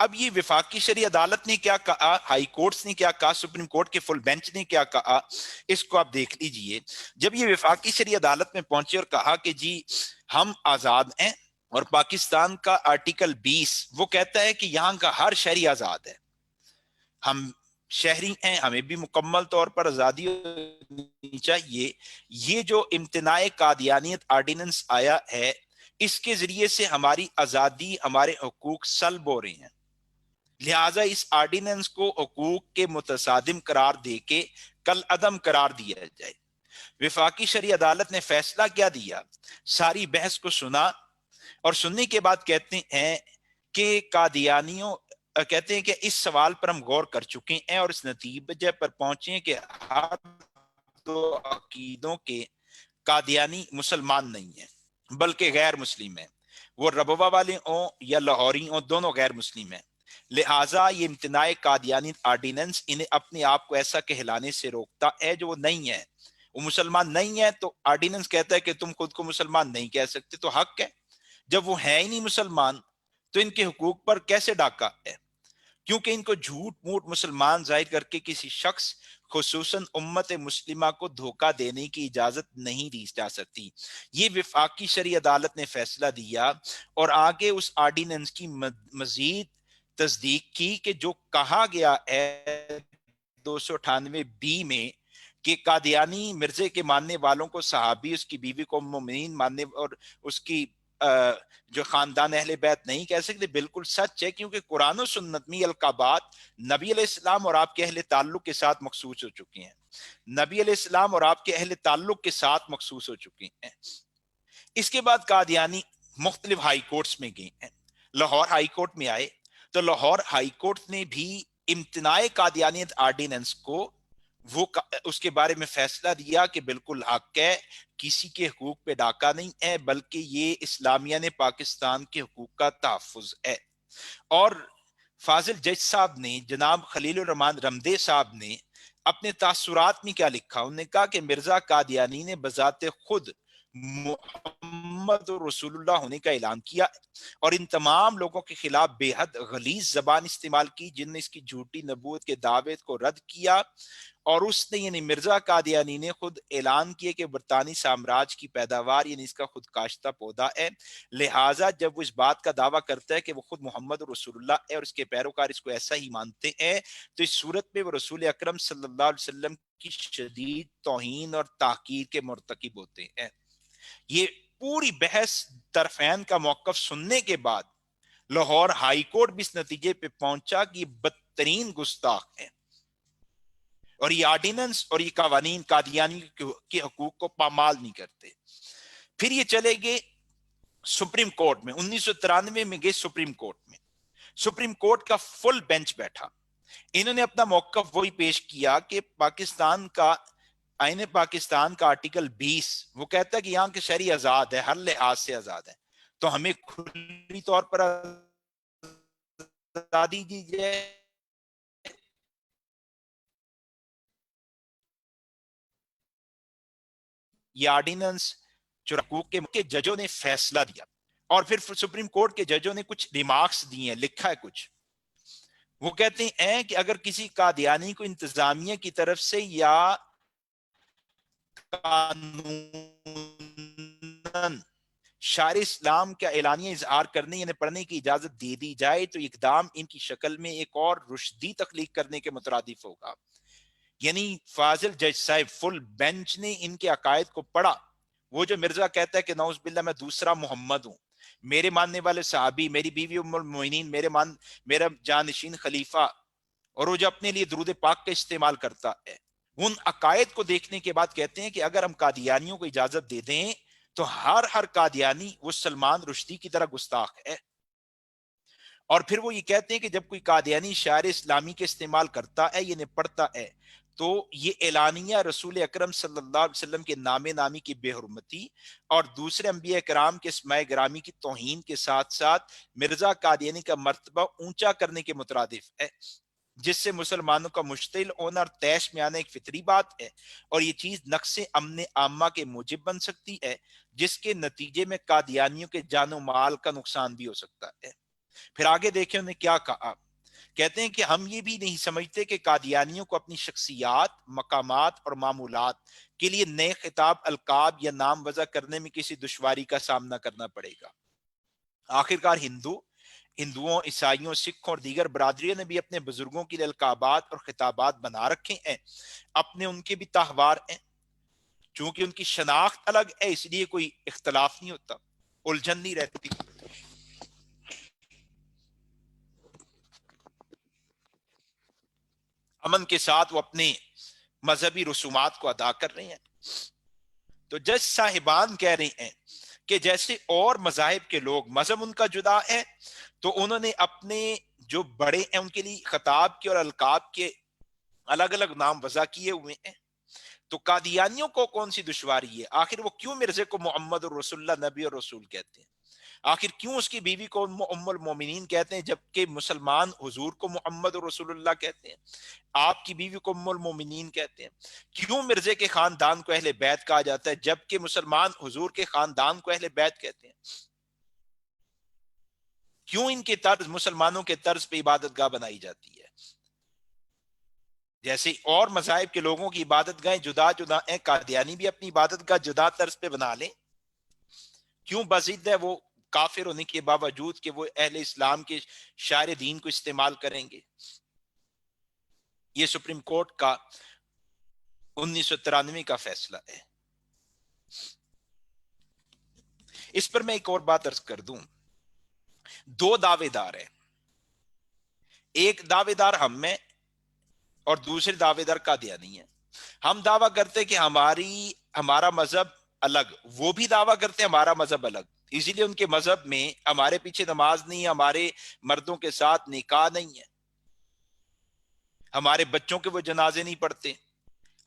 اب یہ وفاقی شرعی عدالت نے کیا کہا، ہائی کورٹس نے کیا کہا، سپریم کورٹ کے فل بینچ نے کیا کہا، اس کو آپ دیکھ لیجئے۔ جب یہ وفاقی شرعی عدالت میں پہنچے اور کہا کہ جی ہم آزاد ہیں، اور پاکستان کا آرٹیکل 20 وہ کہتا ہے کہ یہاں کا ہر شہری آزاد ہے، ہم شہری ہیں، ہمیں بھی مکمل طور پر آزادی ہونی چاہیے۔ یہ جو امتناع قادیانیت آرڈیننس آیا ہے، اس کے ذریعے سے ہماری آزادی، ہمارے حقوق سلب ہو رہے ہیں، لہٰذا اس آرڈیننس کو حقوق کے متصادم قرار دے کے کل عدم قرار دیا جائے۔ وفاقی شرعی عدالت نے فیصلہ کیا دیا، ساری بحث کو سنا، اور سننے کے بعد کہتے ہیں کہ قادیانیوں کہتے ہیں کہ اس سوال پر ہم غور کر چکے ہیں اور اس نتیجے پر پہنچے ہیں کہ ہر دو عقیدوں کے قادیانی مسلمان نہیں ہیں بلکہ غیر مسلم ہیں، وہ ربوہ والے ہوں یا لاہوری ہوں، دونوں غیر مسلم ہیں۔ لہٰذا یہ امتناع قادیانی آرڈیننس انہیں اپنے آپ کو ایسا کہلانے سے روکتا ہے جو وہ نہیں ہے۔ وہ مسلمان نہیں ہے تو آرڈیننس کہتا ہے کہ تم خود کو مسلمان نہیں کہہ سکتے، تو حق ہے۔ جب وہ ہیں ہی نہیں مسلمان تو ان کے حقوق پر کیسے ڈاکہ ہے؟ کیونکہ ان کو جھوٹ موٹ مسلمان ظاہر کر کے کسی شخص خصوصاً امت مسلمہ کو دھوکہ دینے کی اجازت نہیں دی جا سکتی۔ یہ وفاقی شرعی عدالت نے فیصلہ دیا، اور آگے اس آرڈیننس کی مزید تصدیق کی کہ جو کہا گیا ہے 298 بی میں کہ قادیانی مرزے کے ماننے والوں کو صحابی، اس کی بیوی کو مومنین ماننے اور اس کی جو خاندان اہل بیت نہیں کہہ سکتے، بالکل سچ ہے، کیونکہ قرآن و سنت میں القابات نبی علیہ السلام اور آپ کے اہل تعلق کے ساتھ مخصوص ہو چکی ہیں، نبی علیہ السلام اور آپ کے اہل تعلق کے ساتھ مخصوص ہو چکی ہیں۔ اس کے بعد قادیانی مختلف ہائی کورٹس میں گئے ہیں، لاہور ہائی کورٹ میں آئے تو لاہور ہائی کورٹ نے بھی امتناع قادیانیت آرڈیننس کو وہ اس کے بارے میں فیصلہ دیا کہ بالکل حق ہے، کسی کے حقوق پہ ڈاکہ نہیں ہے، بلکہ یہ اسلامیہ نے پاکستان کے حقوق کا تحفظ ہے۔ اور فاضل جج صاحب نے، جناب خلیل الرحمن رمدے صاحب نے اپنے تاثرات میں کیا لکھا، انہوں نے کہا کہ مرزا قادیانی نے بذات خود محمد رسول اللہ ہونے کا اعلان کیا، اور ان تمام لوگوں کے خلاف بے حد غلیظ زبان استعمال کی جن نے اس کی جھوٹی نبوت کے دعوے کو رد کیا، اور اس نے یعنی مرزا قادیانی نے خود اعلان کیا کہ برطانوی سامراج کی پیداوار یعنی اس کا خود کاشتہ پودا ہے، لہٰذا جب وہ اس بات کا دعویٰ کرتا ہے کہ وہ خود محمد رسول اللہ ہے اور اس کے پیروکار اس کو ایسا ہی مانتے ہیں، تو اس صورت میں وہ رسول اکرم صلی اللہ علیہ وسلم کی شدید توہین اور تحقیر کے مرتکب ہوتے ہیں۔ یہ پوری بحث طرفین کا موقف سننے کے بعد لاہور ہائی کورٹ بھی اس نتیجے پہ پہنچا کہ یہ بدترین گستاخ ہیں، اور یہ آرڈیننس اور یہ قوانین قادیانی کے حقوق کو پامال نہیں کرتے۔ پھر یہ چلے گئے سپریم کورٹ میں، 1993 میں گئے سپریم کورٹ میں، سپریم کورٹ کا فل بینچ بیٹھا، انہوں نے اپنا موقف وہی پیش کیا کہ پاکستان کا آئین پاکستان کا آرٹیکل 20 وہ کہتا ہے کہ یہاں کے شہری آزاد ہے، ہر لحاظ سے آزاد ہے، تو ہمیں کھلی طور پر آزادی دی جائے۔ یہ آرڈیننس جو حقوق کے ججوں نے فیصلہ دیا، اور پھر سپریم کورٹ کے ججوں نے کچھ ریمارکس دیے ہیں، لکھا ہے کچھ، وہ کہتے ہیں کہ اگر کسی قادیانی کو انتظامیہ کی طرف سے یا قانوناً شار اسلام کا اعلانیہ اظہار کرنے یعنی پڑھنے کی اجازت دے دی جائے تو اقدام ان کی شکل میں ایک اور رشدی تخلیق کرنے کے مترادف ہوگا۔ یعنی فاضل جج صاحب فل بینچ نے ان کے عقائد کو پڑھا، وہ جو مرزا کہتا ہے کہ نعوذ باللہ میں دوسرا محمد ہوں، میرے ماننے والے صحابی، میری بیوی ام المؤمنین، میرا جانشین خلیفہ، اور وہ جو اپنے لیے درود پاک کا استعمال کرتا ہے، ان عقائد کو دیکھنے کے بعد کہتے ہیں کہ اگر ہم قادیانیوں کو اجازت دے دیں تو ہر قادیانی وہ سلمان رشدی کی طرح گستاخ ہے۔ اور پھر وہ یہ کہتے ہیں کہ جب کوئی قادیانی شعار اسلامی کے استعمال کرتا ہے یعنی پڑھتا ہے تو یہ اعلانیہ رسول اکرم صلی اللہ علیہ وسلم کے نام نامی کی بے حرمتی اور دوسرے انبیاء کرام کے اسماء گرامی کی توہین کے ساتھ ساتھ مرزا قادیانی کا مرتبہ اونچا کرنے کے مترادف ہے، جس سے مسلمانوں کا مشتعل ہونا اور طیش میں آنا ایک فطری بات ہے، اور یہ چیز نقص امن عامہ کے موجب بن سکتی ہے، جس کے نتیجے میں قادیانیوں کے جان و مال کا نقصان بھی ہو سکتا ہے۔ پھر آگے دیکھیں انہوں نے کیا کہا، کہتے ہیں کہ ہم یہ بھی نہیں سمجھتے کہ قادیانیوں کو اپنی شخصیات، مقامات اور معمولات کے لیے نئے خطاب، القاب یا نام وضع کرنے میں کسی دشواری کا سامنا کرنا پڑے گا۔ آخرکار ہندوؤں، عیسائیوں، سکھوں اور دیگر برادریوں نے بھی اپنے بزرگوں کے لیے القابات اور خطابات بنا رکھے ہیں، اپنے ان کے بھی تہوار ہیں۔ چونکہ ان کی شناخت الگ ہے اس لیے کوئی اختلاف نہیں ہوتا، الجھن نہیں رہتی، امن کے ساتھ وہ اپنے مذہبی رسومات کو ادا کر رہے ہیں۔ تو جج صاحبان کہہ رہے ہیں کہ جیسے اور مذاہب کے لوگ مذہب ان کا جدا ہے، تو انہوں نے اپنے جو بڑے ہیں ان کے لیے خطاب کے اور القاب کے الگ الگ نام وضع کیے ہوئے ہیں۔ تو قادیانیوں کو کون سی دشواری ہے؟ آخر وہ کیوں مرزے کو محمد الرسول اللہ، نبی اور رسول کہتے ہیں؟ آخر کیوں اس کی بیوی کو ام المومنین کہتے ہیں جبکہ مسلمان حضور کو محمد الرسول اللہ کہتے ہیں، آپ کی بیوی کو ام المومنین کہتے ہیں؟ کیوں مرزے کے خاندان کو اہل بیت کہا جاتا ہے جبکہ مسلمان حضور کے خاندان کو اہل بیت کہتے ہیں؟ کیوں ان کے طرز مسلمانوں کے طرز پہ عبادت گاہ بنائی جاتی ہے؟ جیسے اور مذاہب کے لوگوں کی عبادت گاہیں جدا جدا ہیں، قادیانی بھی اپنی عبادت گاہ جدا طرز پہ بنا لیں؟ کیوں بضد ہے وہ کافر ہونے کے باوجود کہ وہ اہل اسلام کے شاعر دین کو استعمال کریں گے؟ یہ سپریم کورٹ کا 1993 کا فیصلہ ہے۔ اس پر میں ایک اور بات عرض کر دوں، دو دعوے دار ہیں، ایک دعوے دار ہم میں اور دوسرے دعوے دار قادیانی ہیں۔ ہم دعویٰ کرتے کہ ہمارا مذہب الگ، وہ بھی دعویٰ کرتے ہمارا مذہب الگ، اسی لیے ان کے مذہب میں ہمارے پیچھے نماز نہیں ہے، ہمارے مردوں کے ساتھ نکاح نہیں ہے، ہمارے بچوں کے وہ جنازے نہیں پڑھتے،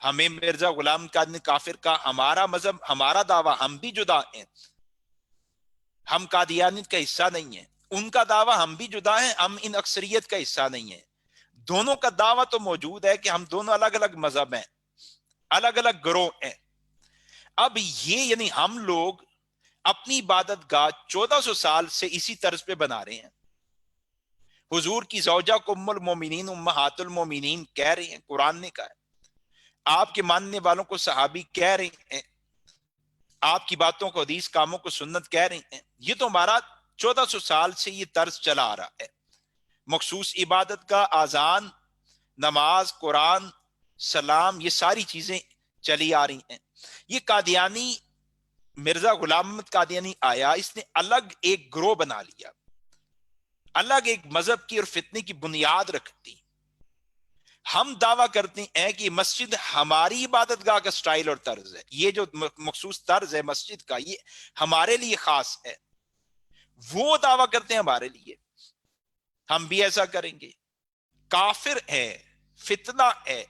ہمیں مرزا غلام قادری کافر کا، ہمارا مذہب، ہمارا دعویٰ، ہم بھی جدا ہیں، ہم قادیانیت کا حصہ نہیں ہیں، ان کا دعویٰ ہم بھی جدا ہیں، ہم ان اکثریت کا حصہ نہیں ہیں۔ دونوں کا دعویٰ تو موجود ہے کہ ہم دونوں الگ الگ مذہب ہیں، الگ الگ گروہ ہیں۔ اب یہ یعنی ہم لوگ اپنی عبادت گاہ 1400 سال سے اسی طرز پہ بنا رہے ہیں، حضور کی زوجہ کو ام المومنین، امہات المومنین کہہ رہے ہیں، قرآن نے کہا ہے، آپ کے ماننے والوں کو صحابی کہہ رہے ہیں، آپ کی باتوں کو حدیث، کاموں کو سنت کہہ رہے ہیں۔ یہ تو ہمارا 1400 سال سے یہ طرز چلا آ رہا ہے، مخصوص عبادت کا، آذان، نماز، قرآن، سلام، یہ ساری چیزیں چلی آ رہی ہیں۔ یہ قادیانی، مرزا غلام احمد قادیانی آیا، اس نے الگ ایک گروہ بنا لیا، الگ ایک مذہب کی اور فتنے کی بنیاد رکھ دی۔ ہم دعویٰ کرتے ہیں کہ مسجد ہماری عبادت گاہ کا سٹائل اور طرز ہے، یہ جو مخصوص طرز ہے مسجد کا، یہ ہمارے لیے خاص ہے، وہ دعویٰ کرتے ہیں ہمارے لیے، ہم بھی ایسا کریں گے۔ کافر ہے، فتنہ ہے،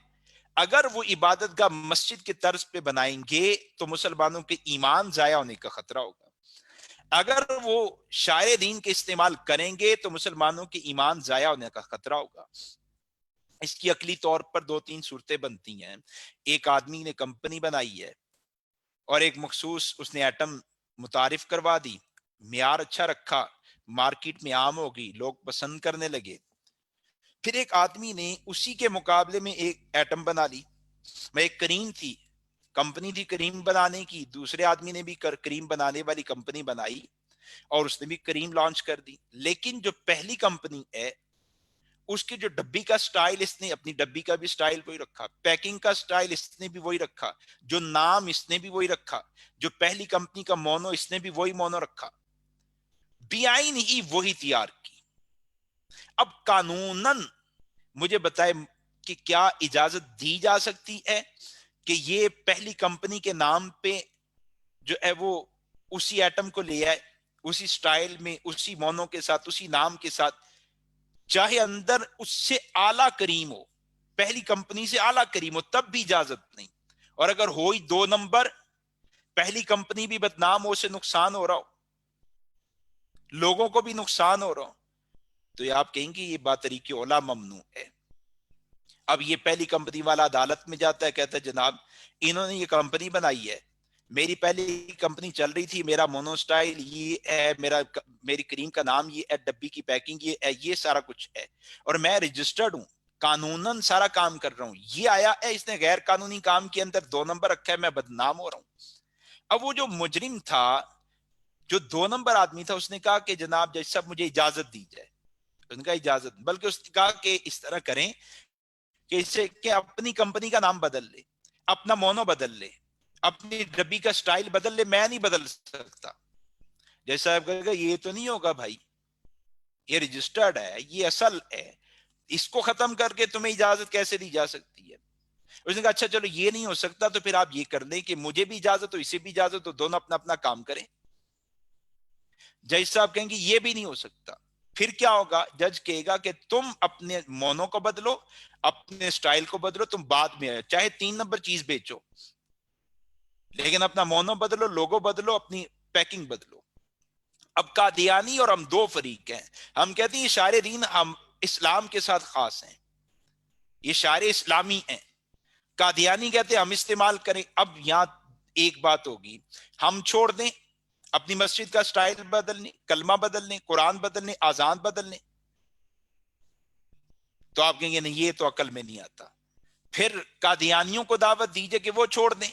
اگر وہ عبادت گاہ مسجد کے طرز پہ بنائیں گے تو مسلمانوں کے ایمان ضائع ہونے کا خطرہ ہوگا، اگر وہ شاعر دین کے استعمال کریں گے تو مسلمانوں کے ایمان ضائع ہونے کا خطرہ ہوگا۔ اس کی عقلی طور پر دو تین صورتیں بنتی ہیں، ایک آدمی نے کمپنی بنائی ہے اور ایک مخصوص اس نے ایٹم متعارف کروا دی، معیار اچھا رکھا، مارکیٹ میں عام ہو گئی، لوگ پسند کرنے لگے، پھر ایک آدمی نے اسی کے مقابلے میں ایک ایٹم بنا لی، میں ایک کریم تھی، کمپنی تھی کریم بنانے کی، دوسرے آدمی نے بھی کریم بنانے والی کمپنی بنائی اور اس نے بھی کریم لانچ کر دی، لیکن جو پہلی کمپنی ہے اس کی جو ڈبی کا سٹائل، اس نے اپنی ڈبی کا بھی سٹائل وہی رکھا، پیکنگ کا سٹائل اس نے بھی وہی رکھا، جو نام اس نے بھی وہی رکھا، جو پہلی کمپنی کا مونو اس نے بھی وہی مونو رکھا، بیائن ہی وہی تیار کی۔ اب قانوناً مجھے بتائے کہ کیا اجازت دی جا سکتی ہے کہ یہ پہلی کمپنی کے نام پہ جو ہے وہ اسی ایٹم کو لے آئے، اسی سٹائل میں، اسی مونو کے ساتھ، اسی نام کے ساتھ، چاہے اندر اس سے اعلیٰ کریم ہو، پہلی کمپنی سے اعلیٰ کریم ہو، تب بھی اجازت نہیں؟ اور اگر ہوئی 2 نمبر، پہلی کمپنی بھی بدنام ہو، اسے نقصان ہو رہا ہو، لوگوں کو بھی نقصان ہو رہا ہو، تو یہ آپ کہیں گے یہ بات طریق اولیٰ ممنوع ہے۔ اب یہ پہلی کمپنی والا عدالت میں جاتا ہے، کہتا ہے جناب انہوں نے یہ کمپنی بنائی ہے، میری پہلی کمپنی چل رہی تھی, میرا مونو سٹائل یہ ہے, میری کریم کا نام یہ ہے, ڈبی کی پیکنگ یہ ہے, یہ سارا کچھ ہے, اور میں رجسٹرڈ ہوں, قانوناً سارا کام کر رہا ہوں. یہ آیا ہے اس نے غیر قانونی کام کے اندر 2 نمبر رکھا ہے, میں بدنام ہو رہا ہوں. اب وہ جو مجرم تھا, جو 2 نمبر آدمی تھا, اس نے کہا کہ جناب جج صاحب مجھے اجازت دی جائے. ان کا اجازت, بلکہ اس نے کہا کہ اس طرح کریں کہ اس سے کہ اپنی کمپنی کا نام بدل لے, اپنا مونو بدل لے, اپنی ڈبی کا سٹائل بدل لے, میں نہیں بدل سکتا. جج صاحب کہے گا یہ تو نہیں ہوگا بھائی, یہ رجسٹرڈ ہے, یہ اصل ہے, اس کو ختم کر کے تمہیں اجازت کیسے دی جا سکتی ہے. اس نے کہا اچھا چلو یہ نہیں ہو سکتا تو پھر آپ یہ کر لیں کہ مجھے بھی اجازت ہو, اسے بھی اجازت ہو, دونوں اپنا اپنا کام کریں. جج صاحب کہیں گے یہ بھی نہیں ہو سکتا. پھر کیا ہوگا, جج کہے گا کہ تم اپنے مونو کو بدلو, اپنے سٹائل کو بدلو, تم بعد میں چاہے 3 نمبر چیز بیچو, لیکن اپنا مونو بدلو, لوگو بدلو, اپنی پیکنگ بدلو. اب قادیانی اور ہم 2 فریق ہیں. ہم کہتے ہیں یہ شاعر دین ہم اسلام کے ساتھ خاص ہیں, یہ شاعر اسلامی ہیں. قادیانی کہتے ہیں ہم استعمال کریں. اب یہاں ایک بات ہوگی, ہم چھوڑ دیں اپنی مسجد کا سٹائل بدلنے, کلمہ بدلنے, قرآن بدلنے, آزان بدلنے, تو آپ کہیں گے نہیں یہ تو عقل میں نہیں آتا. پھر قادیانیوں کو دعوت دیجئے کہ وہ چھوڑ دیں.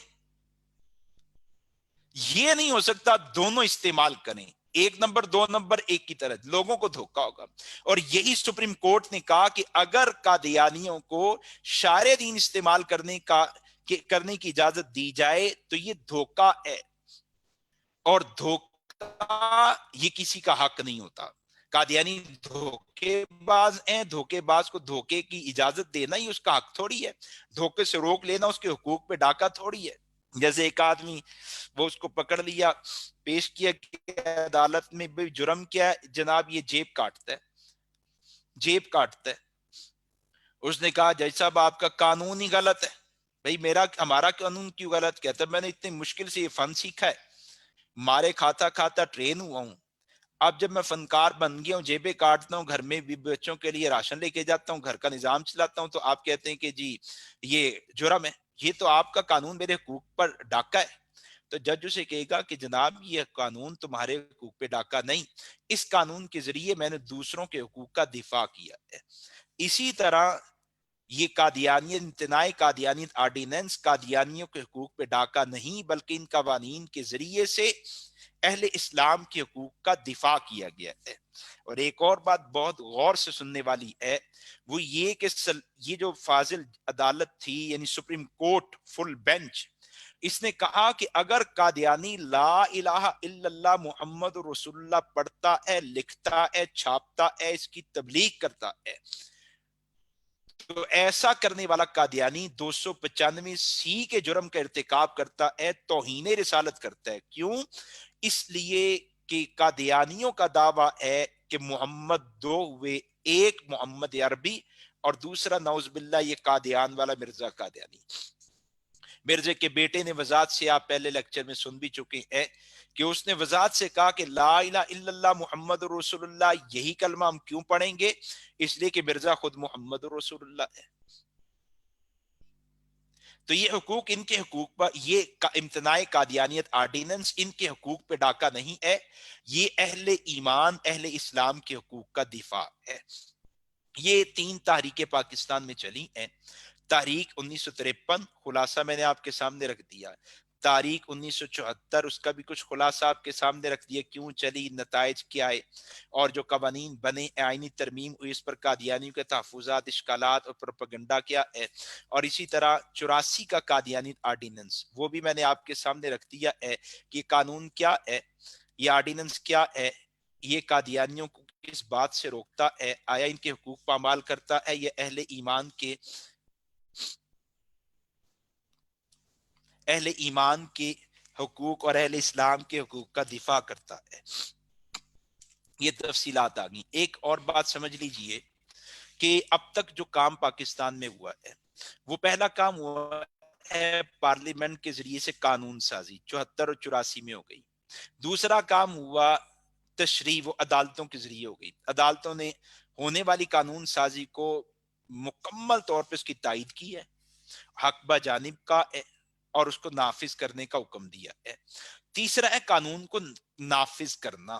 یہ نہیں ہو سکتا, دونوں استعمال کریں, 1 نمبر 2 نمبر ایک کی طرح, لوگوں کو دھوکا ہوگا. اور یہی سپریم کورٹ نے کہا کہ اگر قادیانیوں کو شاعر دین استعمال کرنے کی اجازت دی جائے تو یہ دھوکا ہے, اور دھوکا یہ کسی کا حق نہیں ہوتا. قادیانی دھوکے باز ہیں, دھوکے باز کو دھوکے کی اجازت دینا ہی اس کا حق تھوڑی ہے, دھوکے سے روک لینا اس کے حقوق پہ ڈاکہ تھوڑی ہے. جیسے ایک آدمی, وہ اس کو پکڑ لیا, پیش کیا کہ عدالت میں, بھی جرم کیا ہے جناب, یہ جیب کاٹتا ہے, جیب کاٹتا ہے. اس نے کہا جج صاحب آپ کا قانون ہی غلط ہے. بھئی ہمارا قانون کیوں غلط؟ کہتا میں نے اتنی مشکل سے یہ فن سیکھا ہے, مارے کھاتا کھاتا ٹرین ہوا ہوں, اب جب میں فنکار بن گیا ہوں, جیبیں کاٹتا ہوں, گھر میں بھی بچوں کے لیے راشن لے کے جاتا ہوں, گھر کا نظام چلاتا ہوں, تو آپ کہتے ہیں کہ جی یہ جرم ہے. یہ تو آپ کا قانون میرے حقوق پر ڈاکہ ہے. تو جج اسے کہے گا کہ جناب یہ قانون تمہارے حقوق پہ ڈاکہ نہیں, اس قانون کے ذریعے میں نے دوسروں کے حقوق کا دفاع کیا ہے. اسی طرح یہ قادیانیت, امتناع قادیانیت آرڈیننس قادیانیوں کے حقوق پہ ڈاکہ نہیں, بلکہ ان قوانین کے ذریعے سے اہل اسلام کے حقوق کا دفاع کیا گیا ہے. اور ایک اور بات بہت غور سے سننے والی ہے, وہ یہ کہ یہ جو فاضل عدالت تھی, یعنی سپریم کورٹ فل بینچ, اس نے کہا کہ اگر قادیانی لا الہ الا اللہ محمد رسول اللہ پڑھتا ہے, لکھتا ہے, چھاپتا ہے, اس کی تبلیغ کرتا ہے, تو ایسا کرنے والا قادیانی 295 کے جرم کا ارتکاب کرتا ہے, توہین رسالت کرتا ہے. کیوں؟ اس لیے کہ قادیانیوں کا دعویٰ ہے کہ محمد 2 ہوئے, ایک محمد عربی اور دوسرا نعوذ باللہ یہ قادیان والا مرزا قادیانی. مرزے کے بیٹے نے وضاحت سے, آپ پہلے لیکچر میں سن بھی چکے ہیں, کہ اس نے وضاحت سے کہا کہ لا الہ الا اللہ محمد رسول اللہ, یہی کلمہ ہم کیوں پڑھیں گے؟ اس لیے کہ مرزا خود محمد رسول اللہ ہے. تو یہ حقوق ان کے حقوق پر, یہ امتناع قادیانیت آرڈیننس ان کے حقوق پہ ڈاکہ نہیں ہے, یہ اہل ایمان اہل اسلام کے حقوق کا دفاع ہے. یہ 3 تحریکیں پاکستان میں چلی ہیں. تحریک 1953 خلاصہ میں نے آپ کے سامنے رکھ دیا. تاریخ 1974 اس کا بھی کچھ خلاصہ آپ کے سامنے رکھ دیا, کیوں چلی, نتائج کیا آئے, اور جو قوانین بنے, آئینی ترمیم ہوئی, اس پر قادیانیوں کے تحفظات, اشکالات اور پروپیگنڈا کیا ہے. اور اسی طرح 84 کا قادیانی آرڈیننس, وہ بھی میں نے آپ کے سامنے رکھ دیا ہے کہ یہ قانون کیا ہے, یہ آرڈیننس کیا ہے, یہ قادیانیوں کو کس بات سے روکتا ہے, آیا ان کے حقوق پامال کرتا ہے, یہ اہل ایمان کے حقوق اور اہل اسلام کے حقوق کا دفاع کرتا ہے. یہ تفصیلات آ گئی. ایک اور بات سمجھ لیجئے کہ اب تک جو کام پاکستان میں ہوا ہے, وہ پہلا کام ہوا ہے پارلیمنٹ کے ذریعے سے قانون سازی, 74 اور 84 میں ہو گئی. دوسرا کام ہوا تشریح, وہ عدالتوں کے ذریعے ہو گئی. عدالتوں نے ہونے والی قانون سازی کو مکمل طور پر اس کی تائید کی ہے, حق بجانب کا ہے. اور اس کو نافذ کرنے کا حکم دیا ہے. تیسرا ہے قانون کو نافذ کرنا.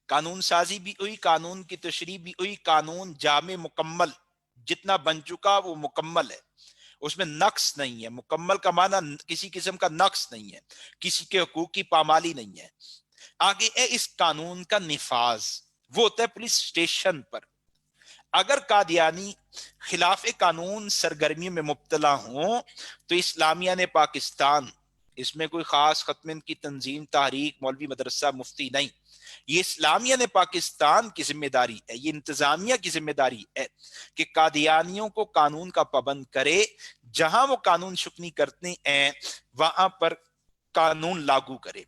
قانون سازی بھی ہوئی, قانون کی تشریح بھی ہوئی, قانون جامع مکمل جتنا بن چکا وہ مکمل ہے, اس میں نقص نہیں ہے. مکمل کا معنی کسی قسم کا نقص نہیں ہے, کسی کے حقوق کی پامالی نہیں ہے. آگے ہے اس قانون کا نفاذ, وہ ہوتا ہے پولیس اسٹیشن پر. اگر قادیانی خلاف قانون سرگرمیوں میں مبتلا ہوں تو اسلامیہ نے پاکستان, اس میں کوئی خاص ختم کی تنظیم, تحریک, مولوی, مدرسہ, مفتی نہیں, یہ اسلامیہ نے پاکستان کی ذمہ داری ہے, یہ انتظامیہ کی ذمہ داری ہے کہ قادیانیوں کو قانون کا پابند کرے. جہاں وہ قانون شکنی کرتے ہیں وہاں پر قانون لاگو کرے,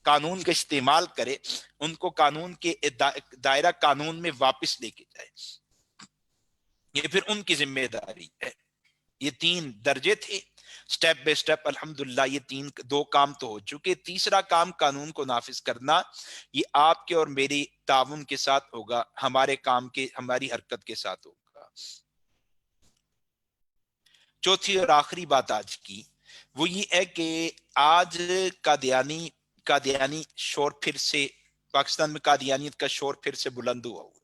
قانون کا استعمال کرے, ان کو قانون کے دائرہ قانون میں واپس لے کے جائے. یہ پھر ان کی ذمہ داری ہے. یہ 3 درجے تھے, سٹیپ بائی سٹیپ الحمدللہ یہ 2 کام تو ہو چکے. تیسرا کام قانون کو نافذ کرنا, یہ آپ کے اور میری تعاون کے ساتھ ہوگا, ہمارے کام کے, ہماری حرکت کے ساتھ ہوگا. چوتھی اور آخری بات آج کی وہ یہ ہے کہ آج قادیانی شور پھر سے, پاکستان میں قادیانیت کا شور پھر سے بلند ہوا ہے.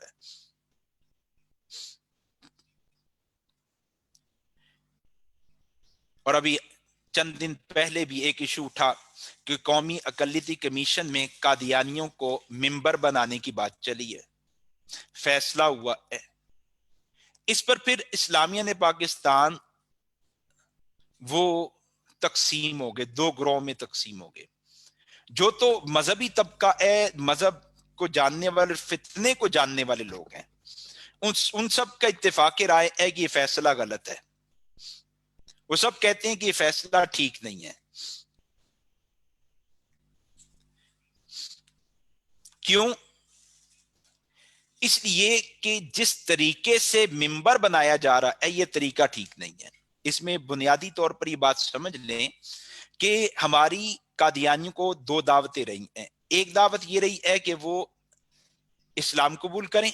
اور ابھی چند دن پہلے بھی ایک ایشو اٹھا کہ قومی اقلیتی کمیشن میں قادیانیوں کو ممبر بنانے کی بات چلی ہے, فیصلہ ہوا ہے. اس پر پھر اسلامیہ نے پاکستان وہ تقسیم ہو گئے, 2 گروہ میں تقسیم ہو گئے. جو تو مذہبی طبقہ ہے, مذہب کو جاننے والے, فتنے کو جاننے والے لوگ ہیں, ان سب کا اتفاق رائے ہے کہ یہ فیصلہ غلط ہے. وہ سب کہتے ہیں کہ یہ فیصلہ ٹھیک نہیں ہے. کیوں؟ اس لیے کہ جس طریقے سے ممبر بنایا جا رہا ہے یہ طریقہ ٹھیک نہیں ہے. اس میں بنیادی طور پر یہ بات سمجھ لیں کہ ہماری قادیانیوں کو 2 دعوتیں رہی ہیں. ایک دعوت یہ رہی ہے کہ وہ اسلام قبول کریں,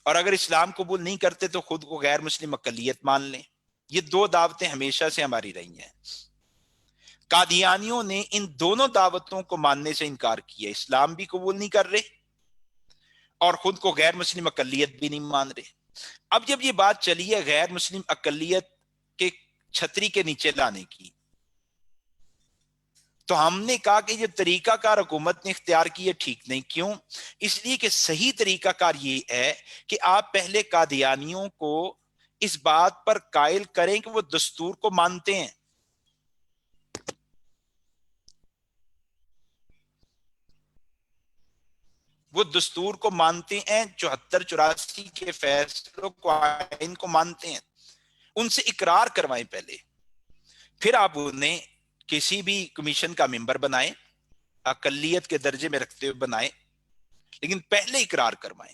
اور اگر اسلام قبول نہیں کرتے تو خود کو غیر مسلم اقلیت مان لیں. یہ 2 دعوتیں ہمیشہ سے ہماری رہی ہیں. قادیانیوں نے ان دونوں دعوتوں کو ماننے سے انکار کیا, اسلام بھی قبول نہیں کر رہے اور خود کو غیر مسلم اقلیت بھی نہیں مان رہے. اب جب یہ بات چلی ہے غیر مسلم اقلیت کے چھتری کے نیچے لانے کی, تو ہم نے کہا کہ یہ طریقہ کار حکومت نے اختیار کی ہے ٹھیک نہیں. کیوں؟ اس لیے کہ صحیح طریقہ کار یہ ہے کہ آپ پہلے قادیانیوں کو اس بات پر قائل کریں کہ وہ دستور کو مانتے ہیں. وہ دستور کو مانتے ہیں, 74-84 کے فیصلوں کو, آئین کو مانتے ہیں. ان سے اقرار کروائیں پہلے, پھر آپ انہیں کسی بھی کمیشن کا ممبر بنائیں, اقلیت کے درجے میں رکھتے ہوئے بنائیں, لیکن پہلے اقرار کروائیں.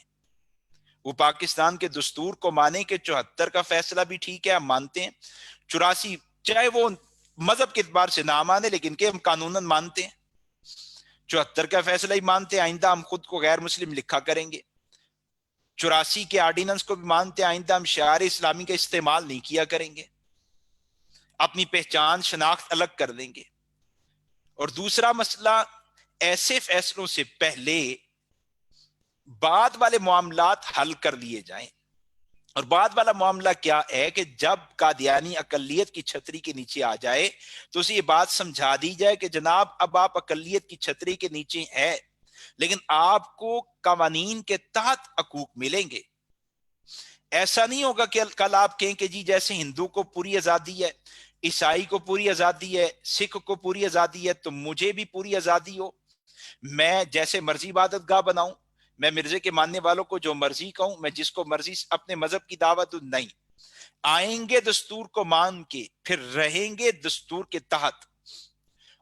وہ پاکستان کے دستور کو مانیں کہ 74 کا فیصلہ بھی ٹھیک ہے, ہم مانتے ہیں. 84 چاہے وہ مذہب کے اعتبار سے نہ مانے لیکن کہ ہم قانوناً مانتے ہیں. 74 کا فیصلہ ہی مانتے ہیں, آئندہ ہم خود کو غیر مسلم لکھا کریں گے. 84 کے آرڈیننس کو بھی مانتے ہیں, آئندہ ہم شعار اسلامی کا استعمال نہیں کیا کریں گے, اپنی پہچان شناخت الگ کر دیں گے. اور دوسرا مسئلہ, ایسے فیصلوں سے پہلے بعد والے معاملات حل کر لیے جائیں. اور بعد والا معاملہ کیا ہے کہ جب قادیانی اقلیت کی چھتری کے نیچے آ جائے تو اسے یہ بات سمجھا دی جائے کہ جناب اب آپ اقلیت کی چھتری کے نیچے ہیں لیکن آپ کو قوانین کے تحت حقوق ملیں گے. ایسا نہیں ہوگا کہ کل آپ کہیں کہ جی جیسے ہندو کو پوری آزادی ہے, عیسائی کو پوری آزادی ہے, سکھ کو پوری آزادی ہے, تو مجھے بھی پوری آزادی ہو, میں جیسے مرضی عبادت گاہ بناؤں, میں مرزے کے ماننے والوں کو جو مرضی کہوں, میں جس کو مرضی اپنے مذہب کی دعوت دوں. نہیں, آئیں گے دستور کو مان کے, پھر رہیں گے دستور کے تحت.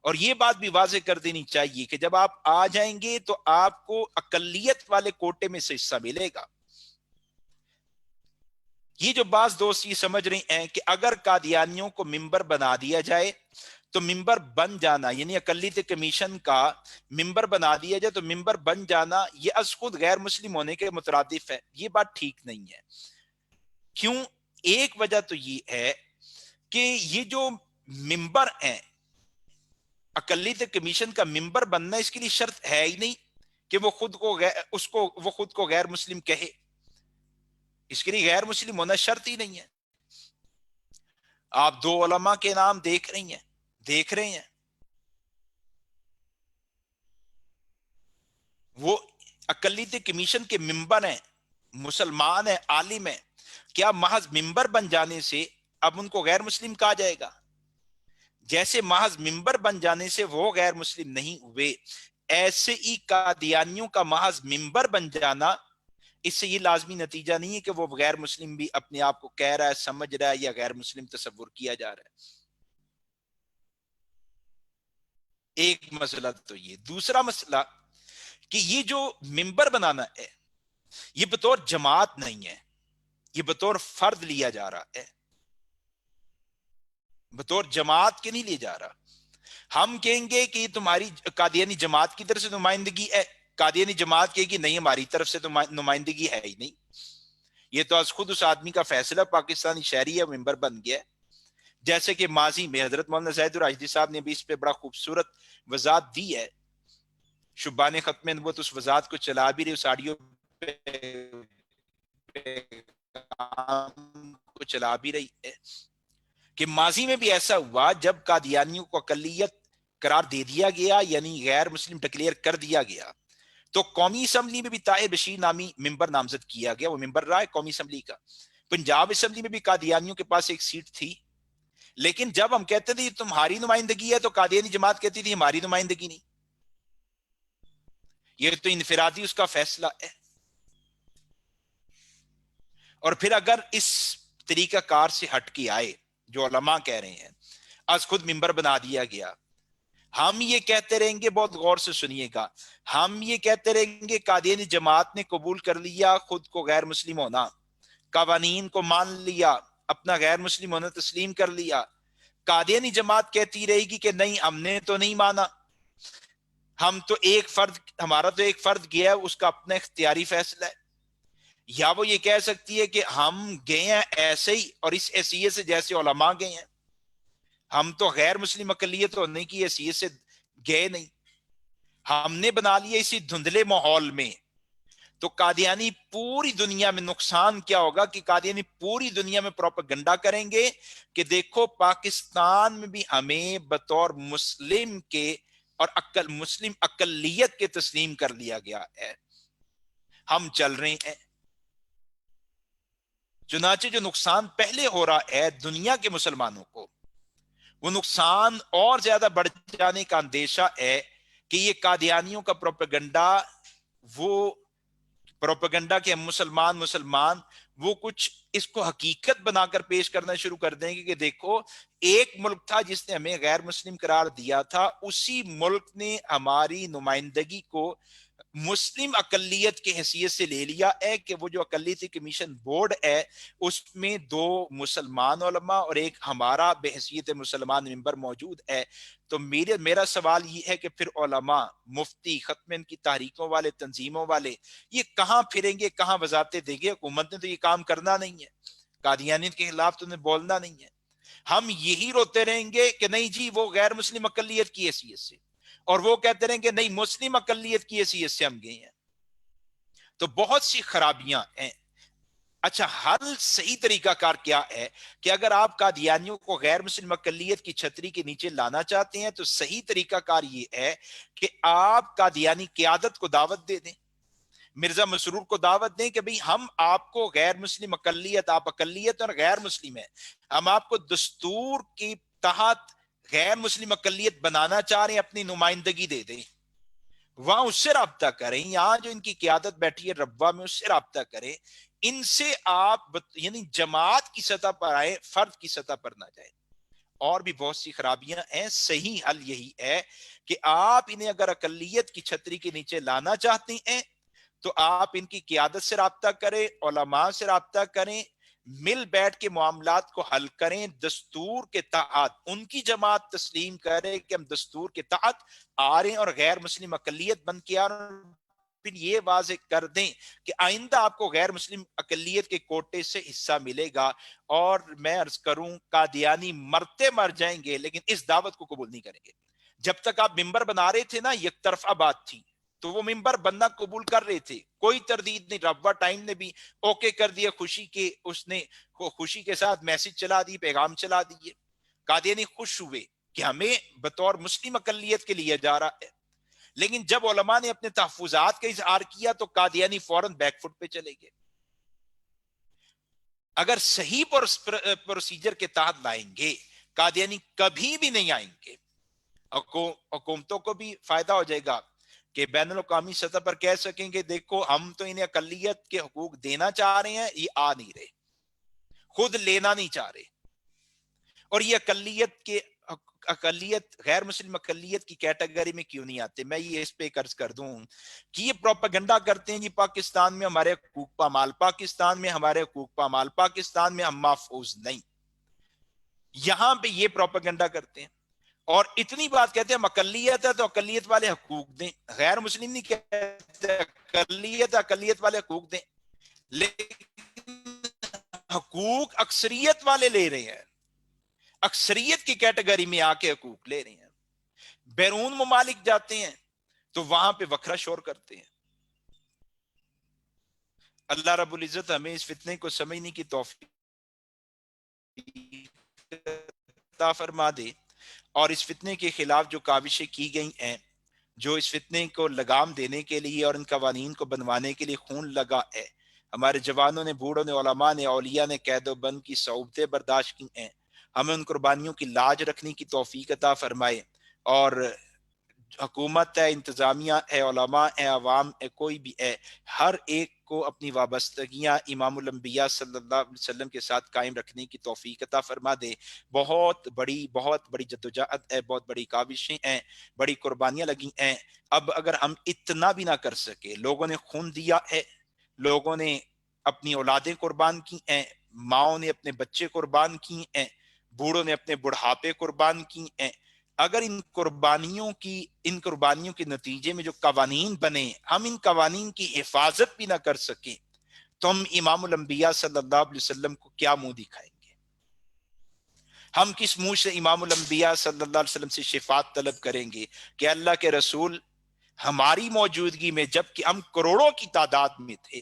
اور یہ بات بھی واضح کر دینی چاہیے کہ جب آپ آ جائیں گے تو آپ کو اقلیت والے کوٹے میں سے حصہ ملے گا. یہ جو بعض دوست یہ سمجھ رہے ہیں کہ اگر قادیانیوں کو ممبر بنا دیا جائے تو ممبر بن جانا, یعنی اقلیت کمیشن کا ممبر بنا دیا جائے تو ممبر بن جانا یہ از خود غیر مسلم ہونے کے مترادف ہے. یہ بات ٹھیک نہیں ہے. کیوں؟ ایک وجہ تو یہ ہے کہ یہ جو ممبر ہیں، اقلیت کمیشن کا ممبر بننا اس کے لیے شرط ہے ہی نہیں کہ وہ خود کو غیر مسلم کہے، اس کے لیے غیر مسلم ہونا شرط ہی نہیں ہے. آپ دو علماء کے نام دیکھ رہے ہیں وہ اقلیت کمیشن کے ممبر ہیں، مسلمان ہیں، عالم ہیں. کیا محض ممبر بن جانے سے اب ان کو غیر مسلم کہا جائے گا؟ جیسے محض ممبر بن جانے سے وہ غیر مسلم نہیں ہوئے، ایسے ہی قادیانیوں کا محض ممبر بن جانا اس سے یہ لازمی نتیجہ نہیں ہے کہ وہ غیر مسلم بھی اپنے آپ کو کہہ رہا ہے، سمجھ رہا ہے یا غیر مسلم تصور کیا جا رہا ہے. ایک مسئلہ تو یہ. دوسرا مسئلہ کہ یہ جو ممبر بنانا ہے یہ بطور جماعت نہیں ہے، یہ بطور فرد لیا جا رہا ہے، بطور جماعت کے نہیں لیا جا رہا. ہم کہیں گے کہ تمہاری قادیانی جماعت کی طرف سے نمائندگی ہے، قادیانی جماعت کہے گی نہیں ہماری طرف سے تو نمائندگی ہے ہی نہیں، یہ تو از خود اس آدمی کا فیصلہ، پاکستانی شہری ہے، ممبر بن گیا. جیسے کہ ماضی میں حضرت مولانا زاہد الراشدی صاحب نے بھی اس پہ بڑا خوبصورت وضاحت دی ہے. شبان ختم نبوت اس وضاحت کو چلا بھی رہے، اس آڈیو کو چلا بھی رہی ہے کہ ماضی میں بھی ایسا ہوا جب قادیانیوں کو اقلیت قرار دے دیا گیا، یعنی غیر مسلم ڈکلیئر کر دیا گیا، تو قومی اسمبلی میں بھی طاہر بشیر نامی ممبر نامزد کیا گیا، وہ ممبر رہا ہے قومی اسمبلی کا. پنجاب اسمبلی میں بھی قادیانیوں کے پاس ایک سیٹ تھی، لیکن جب ہم کہتے تھے تمہاری نمائندگی ہے تو قادیانی جماعت کہتی تھی ہماری نمائندگی نہیں، یہ تو انفرادی اس کا فیصلہ ہے. اور پھر اگر اس طریقہ کار سے ہٹ کے آئے جو علماء کہہ رہے ہیں آج خود ممبر بنا دیا گیا، ہم یہ کہتے رہیں گے، بہت غور سے سنیے گا، ہم یہ کہتے رہیں گے قادیانی جماعت نے قبول کر لیا خود کو غیر مسلم ہونا، قوانین کو مان لیا، اپنا غیر مسلم ہونا تسلیم کر لیا. قادیانی جماعت کہتی رہے گی کہ نہیں ہم نے تو نہیں مانا، ہم تو ہمارا تو ایک فرد گیا ہے، اس کا اپنا اختیاری فیصلہ ہے. یا وہ یہ کہہ سکتی ہے کہ ہم گئے ہیں ایسے ہی اور اس حیثیت سے جیسے علماء گئے ہیں، ہم تو غیر مسلم اقلیت ہونے کی حیثیت سے گئے نہیں، ہم نے بنا لیا اسی دھندلے ماحول میں. تو قادیانی پوری دنیا میں نقصان کیا ہوگا کہ قادیانی پوری دنیا میں پروپیگنڈا کریں گے کہ دیکھو پاکستان میں بھی ہمیں بطور مسلم کے اور مسلم اقلیت کے تسلیم کر لیا گیا ہے، ہم چل رہے ہیں. چنانچہ جو نقصان پہلے ہو رہا ہے دنیا کے مسلمانوں کو، وہ نقصان اور زیادہ بڑھ جانے کا اندیشہ ہے کہ یہ قادیانیوں کا پروپیگنڈا کہ ہم مسلمان وہ کچھ اس کو حقیقت بنا کر پیش کرنا شروع کر دیں گے کہ دیکھو ایک ملک تھا جس نے ہمیں غیر مسلم قرار دیا تھا، اسی ملک نے ہماری نمائندگی کو مسلم اقلیت کی حیثیت سے لے لیا ہے کہ وہ جو اقلیتی کمیشن بورڈ ہے اس میں دو مسلمان علماء اور ایک ہمارا بحیثیت مسلمان ممبر موجود ہے. تو میرا سوال یہ ہے کہ پھر علماء، مفتی، ختم کی تحریکوں والے، تنظیموں والے یہ کہاں پھریں گے، کہاں وضاحتیں دیں گے؟ حکومت نے تو یہ کام کرنا نہیں ہے، قادیانیت کے خلاف تو انہیں بولنا نہیں ہے. ہم یہی روتے رہیں گے کہ نہیں جی وہ غیر مسلم اقلیت کی حیثیت سے، اور وہ کہتے رہیں کہ نہیں مسلم اقلیت کی حیثیت سے ہم گئے ہیں. تو بہت سی خرابیاں ہیں. اچھا حل صحیح طریقہ کار کیا ہے کہ اگر آپ قادیانیوں کو غیر مسلم اقلیت کی چھتری کے نیچے لانا چاہتے ہیں تو صحیح طریقہ کار یہ ہے کہ آپ قادیانی قیادت کو دعوت دے دیں، مرزا مسرور کو دعوت دیں کہ بھئی ہم آپ کو غیر مسلم اقلیت، آپ اقلیت اور غیر مسلم ہیں، ہم آپ کو دستور کی تحت غیر مسلم اقلیت بنانا چاہ رہے ہیں، اپنی نمائندگی دے دیں. وہاں اس سے رابطہ کریں، یہاں جو ان کی قیادت بیٹھی ہے ربوہ میں اس سے رابطہ کریں، ان سے آپ یعنی جماعت کی سطح پر آئے، فرد کی سطح پر نہ جائیں. اور بھی بہت سی خرابیاں ہیں. صحیح حل یہی ہے کہ آپ انہیں اگر اقلیت کی چھتری کے نیچے لانا چاہتے ہیں تو آپ ان کی قیادت سے رابطہ کریں، علماء سے رابطہ کریں، مل بیٹھ کے معاملات کو حل کریں، دستور کے تحت ان کی جماعت تسلیم کرے کہ ہم دستور کے تحت آ رہے ہیں اور غیر مسلم اقلیت بن کے آ رہے ہیں. پھر یہ واضح کر دیں کہ آئندہ آپ کو غیر مسلم اقلیت کے کوٹے سے حصہ ملے گا. اور میں عرض کروں قادیانی مرتے مر جائیں گے لیکن اس دعوت کو قبول نہیں کریں گے. جب تک آپ ممبر بنا رہے تھے نا یک طرفہ بات تھی, تو وہ ممبر بننا قبول کر رہے تھے, کوئی تردید نہیں. رابعہ ٹائم نے بھی اوکے کر دیا, خوشی کے اس نے خوشی کے ساتھ میسج چلا دی, پیغام چلا دیے. قادیانی خوش ہوئے کہ ہمیں بطور مسلم اقلیت کے لیے جا رہا ہے. لیکن جب علماء نے اپنے تحفظات کا اظہار کیا تو قادیانی فوراً بیک فٹ پہ چلے گئے. اگر صحیح پروسیجر کے تحت لائیں گے قادیانی کبھی بھی نہیں آئیں گے. حکومتوں کو بھی فائدہ ہو جائے گا کہ بین الاقوامی سطح پر کہہ سکیں گے دیکھو ہم تو انہیں اقلیت کے حقوق دینا چاہ رہے ہیں, یہ آ نہیں رہے, خود لینا نہیں چاہ رہے. اور یہ اقلیت غیر مسلم اقلیت کی کیٹیگری میں کیوں نہیں آتے؟ میں یہ اس پہ قرض کر دوں کہ یہ پروپیگنڈا کرتے ہیں جی پاکستان میں ہمارے حقوق پامال, پاکستان میں ہمارے حقوق پامال, پاکستان میں ہم محفوظ نہیں. یہاں پہ یہ پروپیگنڈا کرتے ہیں اور اتنی بات کہتے ہیں اقلیت ہے تو اقلیت والے حقوق دیں. غیر مسلم نہیں کہتے اقلیت, اقلیت والے حقوق دیں, لیکن حقوق اکثریت والے لے رہے ہیں, اکثریت کی کیٹیگری میں آ کے حقوق لے رہے ہیں. بیرون ممالک جاتے ہیں تو وہاں پہ وکھرا شور کرتے ہیں. اللہ رب العزت ہمیں اس فتنے کو سمجھنے کی توفیق عطا فرما دے, اور اس فتنے کے خلاف جو کاوشیں کی گئی ہیں, جو اس فتنے کو لگام دینے کے لیے اور ان قوانین کو بنوانے کے لیے خون لگا ہے, ہمارے جوانوں نے, بوڑھوں نے, علماء نے, اولیاء نے قید و بند کی صعوبتیں برداشت کی ہیں. ہمیں ان قربانیوں کی لاج رکھنے کی توفیق عطا فرمائے. اور حکومت ہے, انتظامیہ ہے, علماء ہے, عوام ہے, کوئی بھی ہے, ہر ایک کو اپنی وابستگیاں امام الانبیاء صلی اللہ علیہ وسلم کے ساتھ قائم رکھنے کی توفیق عطا فرما دے. بہت بڑی جدوجہد ہے, بہت بڑی کاوشیں ہیں, بڑی قربانیاں لگی ہیں. اب اگر ہم اتنا بھی نہ کر سکے, لوگوں نے خون دیا ہے, لوگوں نے اپنی اولادیں قربان کی ہیں, ماؤں نے اپنے بچے قربان کی ہیں, بوڑھوں نے اپنے بڑھاپے قربان کی ہیں. اگر ان قربانیوں کے نتیجے میں جو قوانین بنے, ہم ان قوانین کی حفاظت بھی نہ کر سکیں, تو ہم امام الانبیاء صلی اللہ علیہ وسلم کو کیا منہ دکھائیں گے؟ ہم کس منہ سے امام الانبیاء صلی اللہ علیہ وسلم سے شفاعت طلب کریں گے کہ اللہ کے رسول ہماری موجودگی میں جب کہ ہم کروڑوں کی تعداد میں تھے,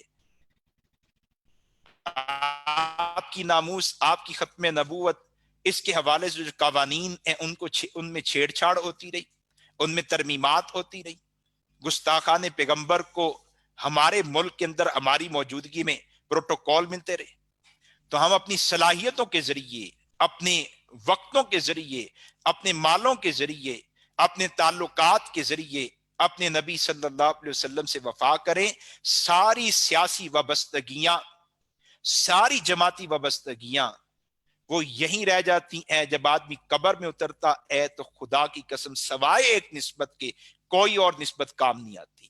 آپ کی ناموس, آپ کی ختم نبوت, اس کے حوالے سے جو قوانین ہیں ان میں چھیڑ چھاڑ ہوتی رہی, ان میں ترمیمات ہوتی رہی, گستاخان پیغمبر کو ہمارے ملک کے اندر ہماری موجودگی میں پروٹوکول ملتے رہے. تو ہم اپنی صلاحیتوں کے ذریعے, اپنے وقتوں کے ذریعے, اپنے مالوں کے ذریعے, اپنے تعلقات کے ذریعے اپنے نبی صلی اللہ علیہ وسلم سے وفا کریں. ساری سیاسی وابستگیاں, ساری جماعتی وابستگیاں وہ یہیں رہ جاتی ہیں. جب آدمی قبر میں اترتا ہے تو خدا کی قسم سوائے ایک نسبت کے کوئی اور نسبت کام نہیں آتی.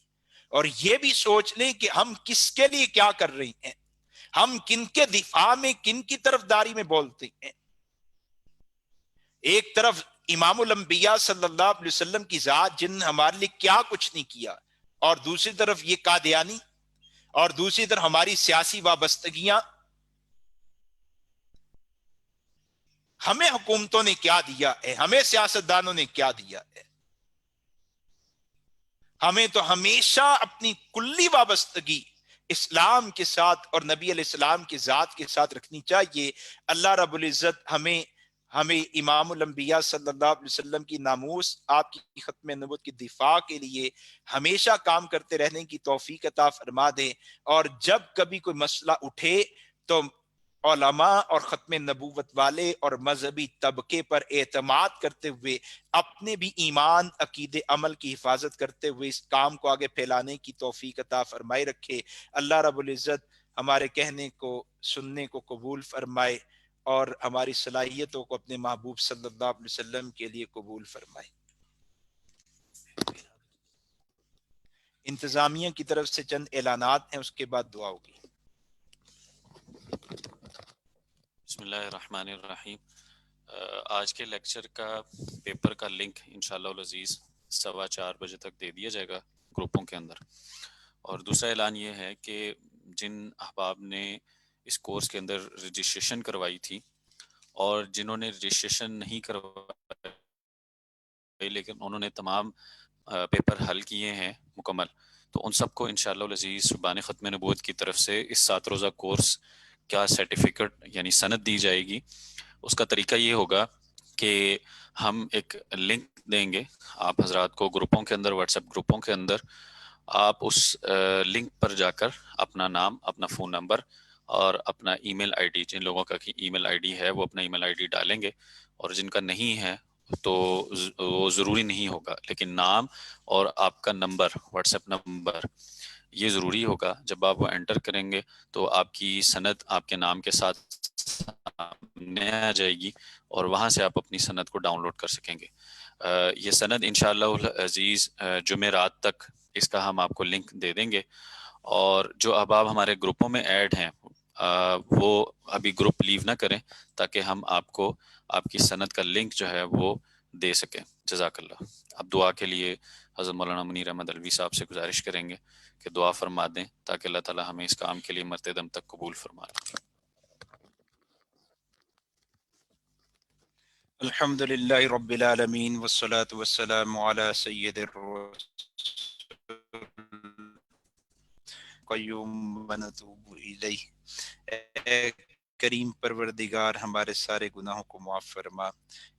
اور یہ بھی سوچ لیں کہ ہم کس کے لیے کیا کر رہے ہیں, ہم کن کے دفاع میں, کن کی طرفداری میں بولتے ہیں. ایک طرف امام الانبیاء صلی اللہ علیہ وسلم کی ذات جن ہمارے لیے کیا کچھ نہیں کیا, اور دوسری طرف یہ قادیانی, اور دوسری طرف ہماری سیاسی وابستگیاں. ہمیں حکومتوں نے کیا دیا ہے, ہمیں سیاستدانوں نے کیا دیا ہے؟ ہمیں تو ہمیشہ اپنی کلی وابستگی اسلام کے ساتھ اور نبی علیہ السلام کی ذات کے ساتھ رکھنی چاہیے. اللہ رب العزت ہمیں امام الانبیاء صلی اللہ علیہ وسلم کی ناموس, آپ کی ختم نبوت کی دفاع کے لیے ہمیشہ کام کرتے رہنے کی توفیق عطا فرما دے. اور جب کبھی کوئی مسئلہ اٹھے تو علماء اور ختم نبوت والے اور مذہبی طبقے پر اعتماد کرتے ہوئے, اپنے بھی ایمان, عقیدے, عمل کی حفاظت کرتے ہوئے اس کام کو آگے پھیلانے کی توفیق عطا فرمائے رکھے. اللہ رب العزت ہمارے کہنے کو, سننے کو قبول فرمائے, اور ہماری صلاحیتوں کو اپنے محبوب صلی اللہ علیہ وسلم کے لیے قبول فرمائے. انتظامیہ کی طرف سے چند اعلانات ہیں, اس کے بعد دعا ہوگی. بسم اللہ الرحمن الرحیم. آج کے لیکچر کا پیپر کا لنک انشاءاللہ العزیز 4:15 بجے تک دے دیا جائے گا گروپوں کے اندر. اور دوسرا اعلان یہ ہے کہ جن احباب نے اس کورس کے اندر رجسٹریشن کروائی تھی اور جنہوں نے رجسٹریشن نہیں کروائی لیکن انہوں نے تمام پیپر حل کیے ہیں مکمل، تو ان سب کو انشاءاللہ العزیز شبان ختم نبوت کی طرف سے اس 7 روزہ کورس کیا سرٹیفکیٹ یعنی سند دی جائے گی۔ اس کا طریقہ یہ ہوگا کہ ہم ایک لنک دیں گے آپ حضرات کو گروپوں کے اندر، واٹس ایپ گروپوں کے اندر، آپ اس لنک پر جا کر اپنا نام، اپنا فون نمبر اور اپنا ای میل آئی ڈی، جن لوگوں کا ای میل آئی ڈی ہے وہ اپنا ای میل آئی ڈی ڈالیں گے، اور جن کا نہیں ہے تو وہ ضروری نہیں ہوگا، لیکن نام اور آپ کا نمبر، واٹس ایپ نمبر یہ ضروری ہوگا۔ جب آپ وہ انٹر کریں گے تو آپ کی سند آپ کے نام کے ساتھ سامنے آ جائے گی اور وہاں سے آپ اپنی سند کو ڈاؤن لوڈ کر سکیں گے۔ یہ سند انشاءاللہ العزیز جمعرات تک اس کا ہم آپ کو لنک دے دیں گے، اور جو احباب ہمارے گروپوں میں ایڈ ہیں وہ ابھی گروپ لیو نہ کریں تاکہ ہم آپ کو آپ کی سند کا لنک جو ہے وہ دے سکیں۔ جزاک اللہ۔ اب دعا کے لیے حضرت مولانا منیر احمد الوی صاحب سے گزارش کریں گے کہ دعا فرما دیں تاکہ اللہ تعالی ہمیں اس کام کے لیے مرتے دم تک قبول فرمائے۔ الحمد للہ رب العالمین والصلاة والسلام علی سید الرسول قیوم ونتوب الیہ۔ اے کریم پروردگار ہمارے سارے گناہوں کو معاف فرما۔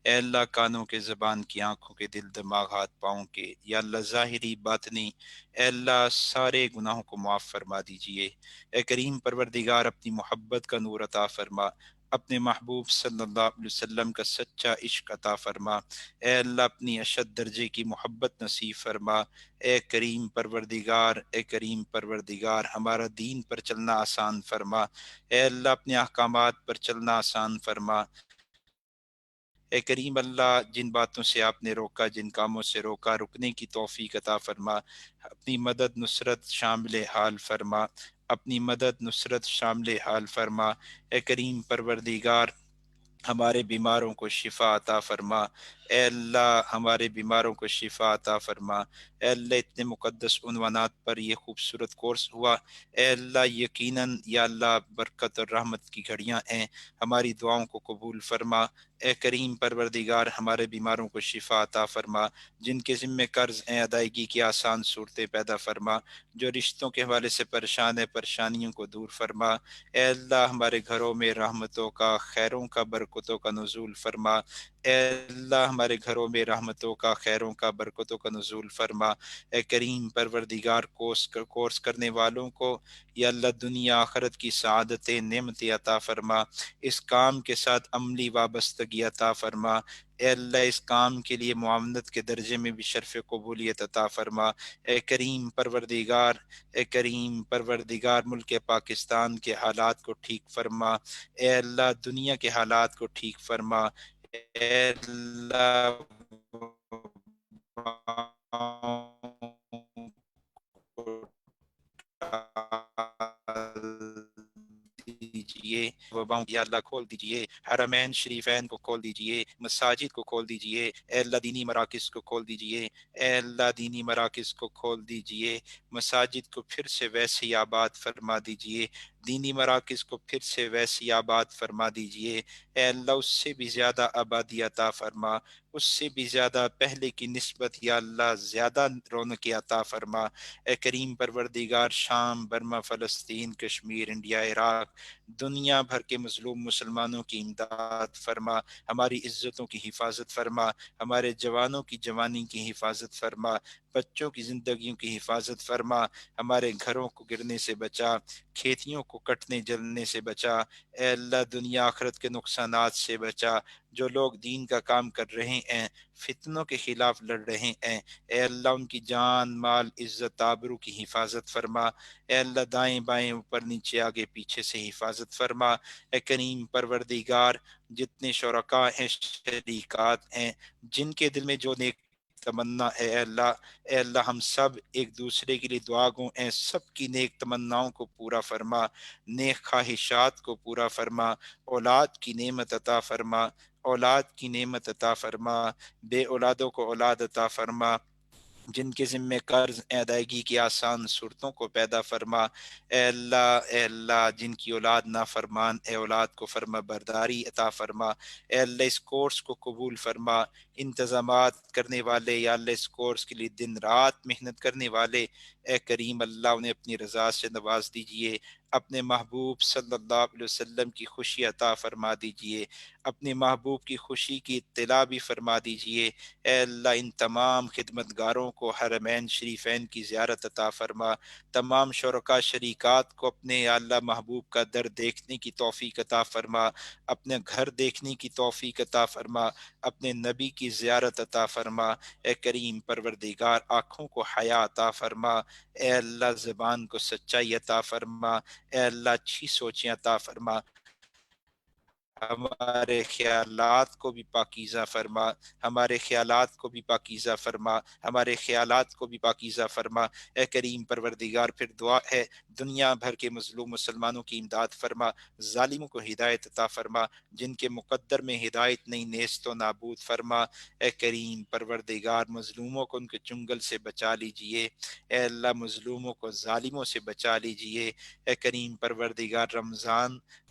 اے اللہ کانوں کے، زبان کی، آنکھوں کے، دل دماغ ہاتھ پاؤں کے، یا اللہ ظاہری باطنی، اے اللہ سارے گناہوں کو معاف فرما دیجئے۔ اے کریم پروردگار اپنی محبت کا نور عطا فرما، اپنے محبوب صلی اللہ علیہ وسلم کا سچا عشق عطا فرما۔ اے اللہ اپنی اشد درجے کی محبت نصیب فرما۔ اے کریم پروردگار، اے کریم پروردگار ہمارا دین پر چلنا آسان فرما۔ اے اللہ اپنے احکامات پر چلنا آسان فرما۔ اے کریم اللہ جن باتوں سے آپ نے روکا، جن کاموں سے روکا، رکنے کی توفیق عطا فرما۔ اپنی مدد نصرت شامل حال فرما، اپنی مدد نصرت شامل حال فرما۔ اے کریم پروردگار ہمارے بیماروں کو شفا عطا فرما۔ اے اللہ ہمارے بیماروں کو شفا عطا فرما۔ اے اللہ اتنے مقدس عنوانات پر یہ خوبصورت کورس ہوا، اے اللہ یقیناً یا اللہ برکت اور رحمت کی گھڑیاں ہیں، ہماری دعاؤں کو قبول فرما۔ اے کریم پروردگار ہمارے بیماروں کو شفا عطا فرما، جن کے ذمہ قرض ہیں ادائیگی کی آسان صورتیں پیدا فرما، جو رشتوں کے حوالے سے پریشان ہے پریشانیوں کو دور فرما۔ اے اللہ ہمارے گھروں میں رحمتوں کا، خیروں کا، برکتوں کا نزول فرما۔ اے اللہ ہمارے گھروں میں رحمتوں کا، خیروں کا، برکتوں کا نزول فرما۔ اے کریم پروردگار کورس کرنے والوں کو یا اللہ دنیا آخرت کی سعادت نعمت عطا فرما، اس کام کے ساتھ عملی وابستگی عطا فرما۔ اے اللہ اس کام کے لیے معاونت کے درجے میں بھی شرف قبولیت عطا فرما۔ اے کریم پروردگار، اے کریم پروردگار ملک پاکستان کے حالات کو ٹھیک فرما۔ اے اللہ دنیا کے حالات کو ٹھیک فرما۔ اے اللہ دیجئے، وباؤں یا اللہ کھول دیجئے، حرمین شریفین کو کھول دیجئے، مساجد کو کھول دیجئے، اے اللہ دینی مراکز کو کھول دیجئے، اے اللہ دینی مراکز کو کھول دیجئے، مساجد کو پھر سے ویسے ہی آباد فرما دیجئے، دینی مراکز کو پھر سے ویسے ہی آباد فرما دیجئے۔ اے اللہ اس سے بھی زیادہ آبادی عطا فرما، اس سے بھی زیادہ پہلے کی نسبت یا اللہ زیادہ رونق عطا فرما۔ اے کریم پروردگار شام، برما، فلسطین، کشمیر، انڈیا، عراق، دنیا بھر کے مظلوم مسلمانوں کی امداد فرما، ہماری عزتوں کی حفاظت فرما، ہمارے جوانوں کی جوانی کی حفاظت فرما، بچوں کی زندگیوں کی حفاظت فرما، ہمارے گھروں کو گرنے سے بچا، کھیتیوں کو کٹنے جلنے سے بچا، اے اللہ دنیا آخرت کے نقصانات سے بچا۔ جو لوگ دین کا کام کر رہے ہیں، فتنوں کے خلاف لڑ رہے ہیں، اے اللہ ان کی جان، مال، عزت، آبرو کی حفاظت فرما۔ اے اللہ دائیں بائیں، اوپر نیچے، آگے پیچھے سے حفاظت فرما۔ اے کریم پروردگار جتنے شرکاء ہیں، شریکات ہیں، جن کے دل میں جو نیک تمنا ہے، اے اللہ ہم سب ایک دوسرے کے لیے دعا گو ہیں، سب کی نیک تمناؤں کو پورا فرما، نیک خواہشات کو پورا فرما، اولاد کی نعمت عطا فرما، اولاد کی نعمت عطا فرما، بے اولادوں کو اولاد عطا فرما، جن کے ذمہ قرض ادائیگی کی آسان صورتوں کو پیدا فرما۔ اے اللہ جن کی اولاد نافرمان، اے اولاد کو فرما برداری عطا فرما۔ اے اللہ اس کورس کو قبول فرما۔ انتظامات کرنے والے یا اللہ اس کورس کے لیے دن رات محنت کرنے والے، اے کریم اللہ انہیں اپنی رضا سے نواز دیجئے۔ اپنے محبوب صلی اللہ علیہ وسلم کی خوشی عطا فرما دیجئے، اپنے محبوب کی خوشی کی اطلاع بھی فرما دیجئے۔ اے اللہ ان تمام خدمتگاروں کو حرمین شریفین کی زیارت عطا فرما، تمام شرکاء شریکات کو اپنے یا اللہ محبوب کا در دیکھنے کی توفیق عطا فرما، اپنے گھر دیکھنے کی توفیق عطا فرما، اپنے نبی کی زیارت عطا فرما۔ اے کریم پروردگار آنکھوں کو حیا عطا فرما، اے اللہ زبان کو سچائی عطا فرما، اے اللہ اچھی سوچیں عطا فرما، ہمارے خیالات کو بھی پاکیزہ فرما، ہمارے خیالات کو بھی پاکیزہ فرما، ہمارے خیالات کو بھی پاکیزہ فرما۔ اے کریم پروردگار پھر دعا ہے دنیا بھر کے مظلوم مسلمانوں کی امداد فرما، ظالموں کو ہدایت عطا فرما، جن کے مقدر میں ہدایت نہیں نیست و نابود فرما۔ اے کریم پروردگار مظلوموں کو ان کے چنگل سے بچا لیجئے، اے اللہ مظلوموں کو ظالموں سے بچا لیجئے۔ اے کریم پروردگار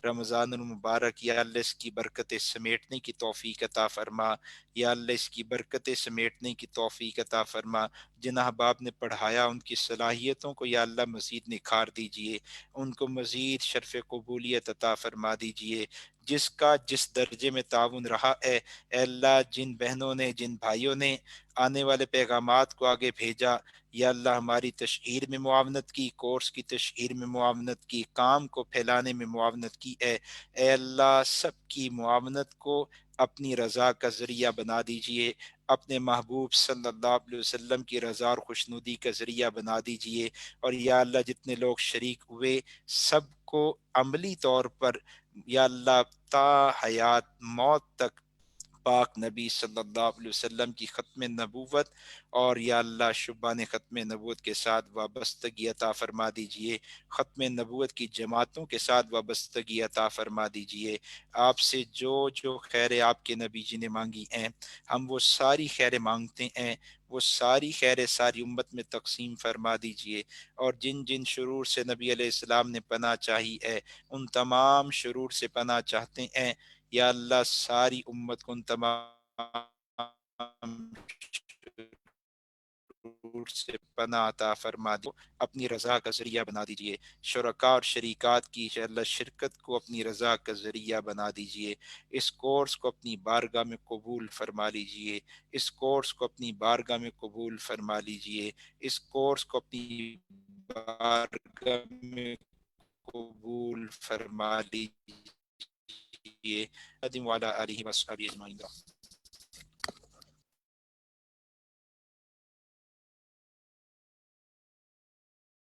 رمضان المبارک یا اللہ اس کی برکتیں سمیٹنے کی توفیق عطا فرما، یا اللہ اس کی برکتیں سمیٹنے کی توفیق عطا فرما۔ جن احباب نے پڑھایا ان کی صلاحیتوں کو یا اللہ مزید نکھار دیجئے، ان کو مزید شرف قبولیت عطا فرما دیجئے۔ جس کا جس درجے میں تعاون رہا ہے، اے اللہ جن بہنوں نے جن بھائیوں نے آنے والے پیغامات کو آگے بھیجا، یا اللہ ہماری تشہیر میں معاونت کی، کورس کی تشہیر میں معاونت کی، کام کو پھیلانے میں معاونت کی، اے اللہ سب کی معاونت کو اپنی رضا کا ذریعہ بنا دیجئے، اپنے محبوب صلی اللہ علیہ وسلم کی رضا اور خوشنودی کا ذریعہ بنا دیجئے۔ اور یا اللہ جتنے لوگ شریک ہوئے سب کو عملی طور پر یا اللہ تا حیات موت تک پاک نبی صلی اللہ علیہ وسلم کی ختم نبوت اور یا اللہ شبان ختم نبوت کے ساتھ وابستگی عطا فرما دیجئے، ختم نبوت کی جماعتوں کے ساتھ وابستگی عطا فرما دیجئے۔ آپ سے جو جو خیر آپ کے نبی جی نے مانگی ہیں ہم وہ ساری خیر مانگتے ہیں، وہ ساری خیر ساری امت میں تقسیم فرما دیجئے، اور جن جن شرور سے نبی علیہ السلام نے پناہ چاہی ہے ان تمام شرور سے پناہ چاہتے ہیں، یا اللہ ساری امت کو ان تمام شرور سے پناہ عطا فرما دی، اپنی رضا کا ذریعہ بنا دیجئے۔ شرکاء اور شریکات کی یا اللہ شرکت کو اپنی رضا کا ذریعہ بنا دیجئے۔ اس کورس کو اپنی بارگاہ میں قبول فرما لیجئے، اس کورس کو اپنی بارگاہ میں قبول فرما لیجئے، اس کورس کو اپنی بارگاہ میں قبول فرما لیجئے۔ ادم والا علیہ وصحبہ اجمعین۔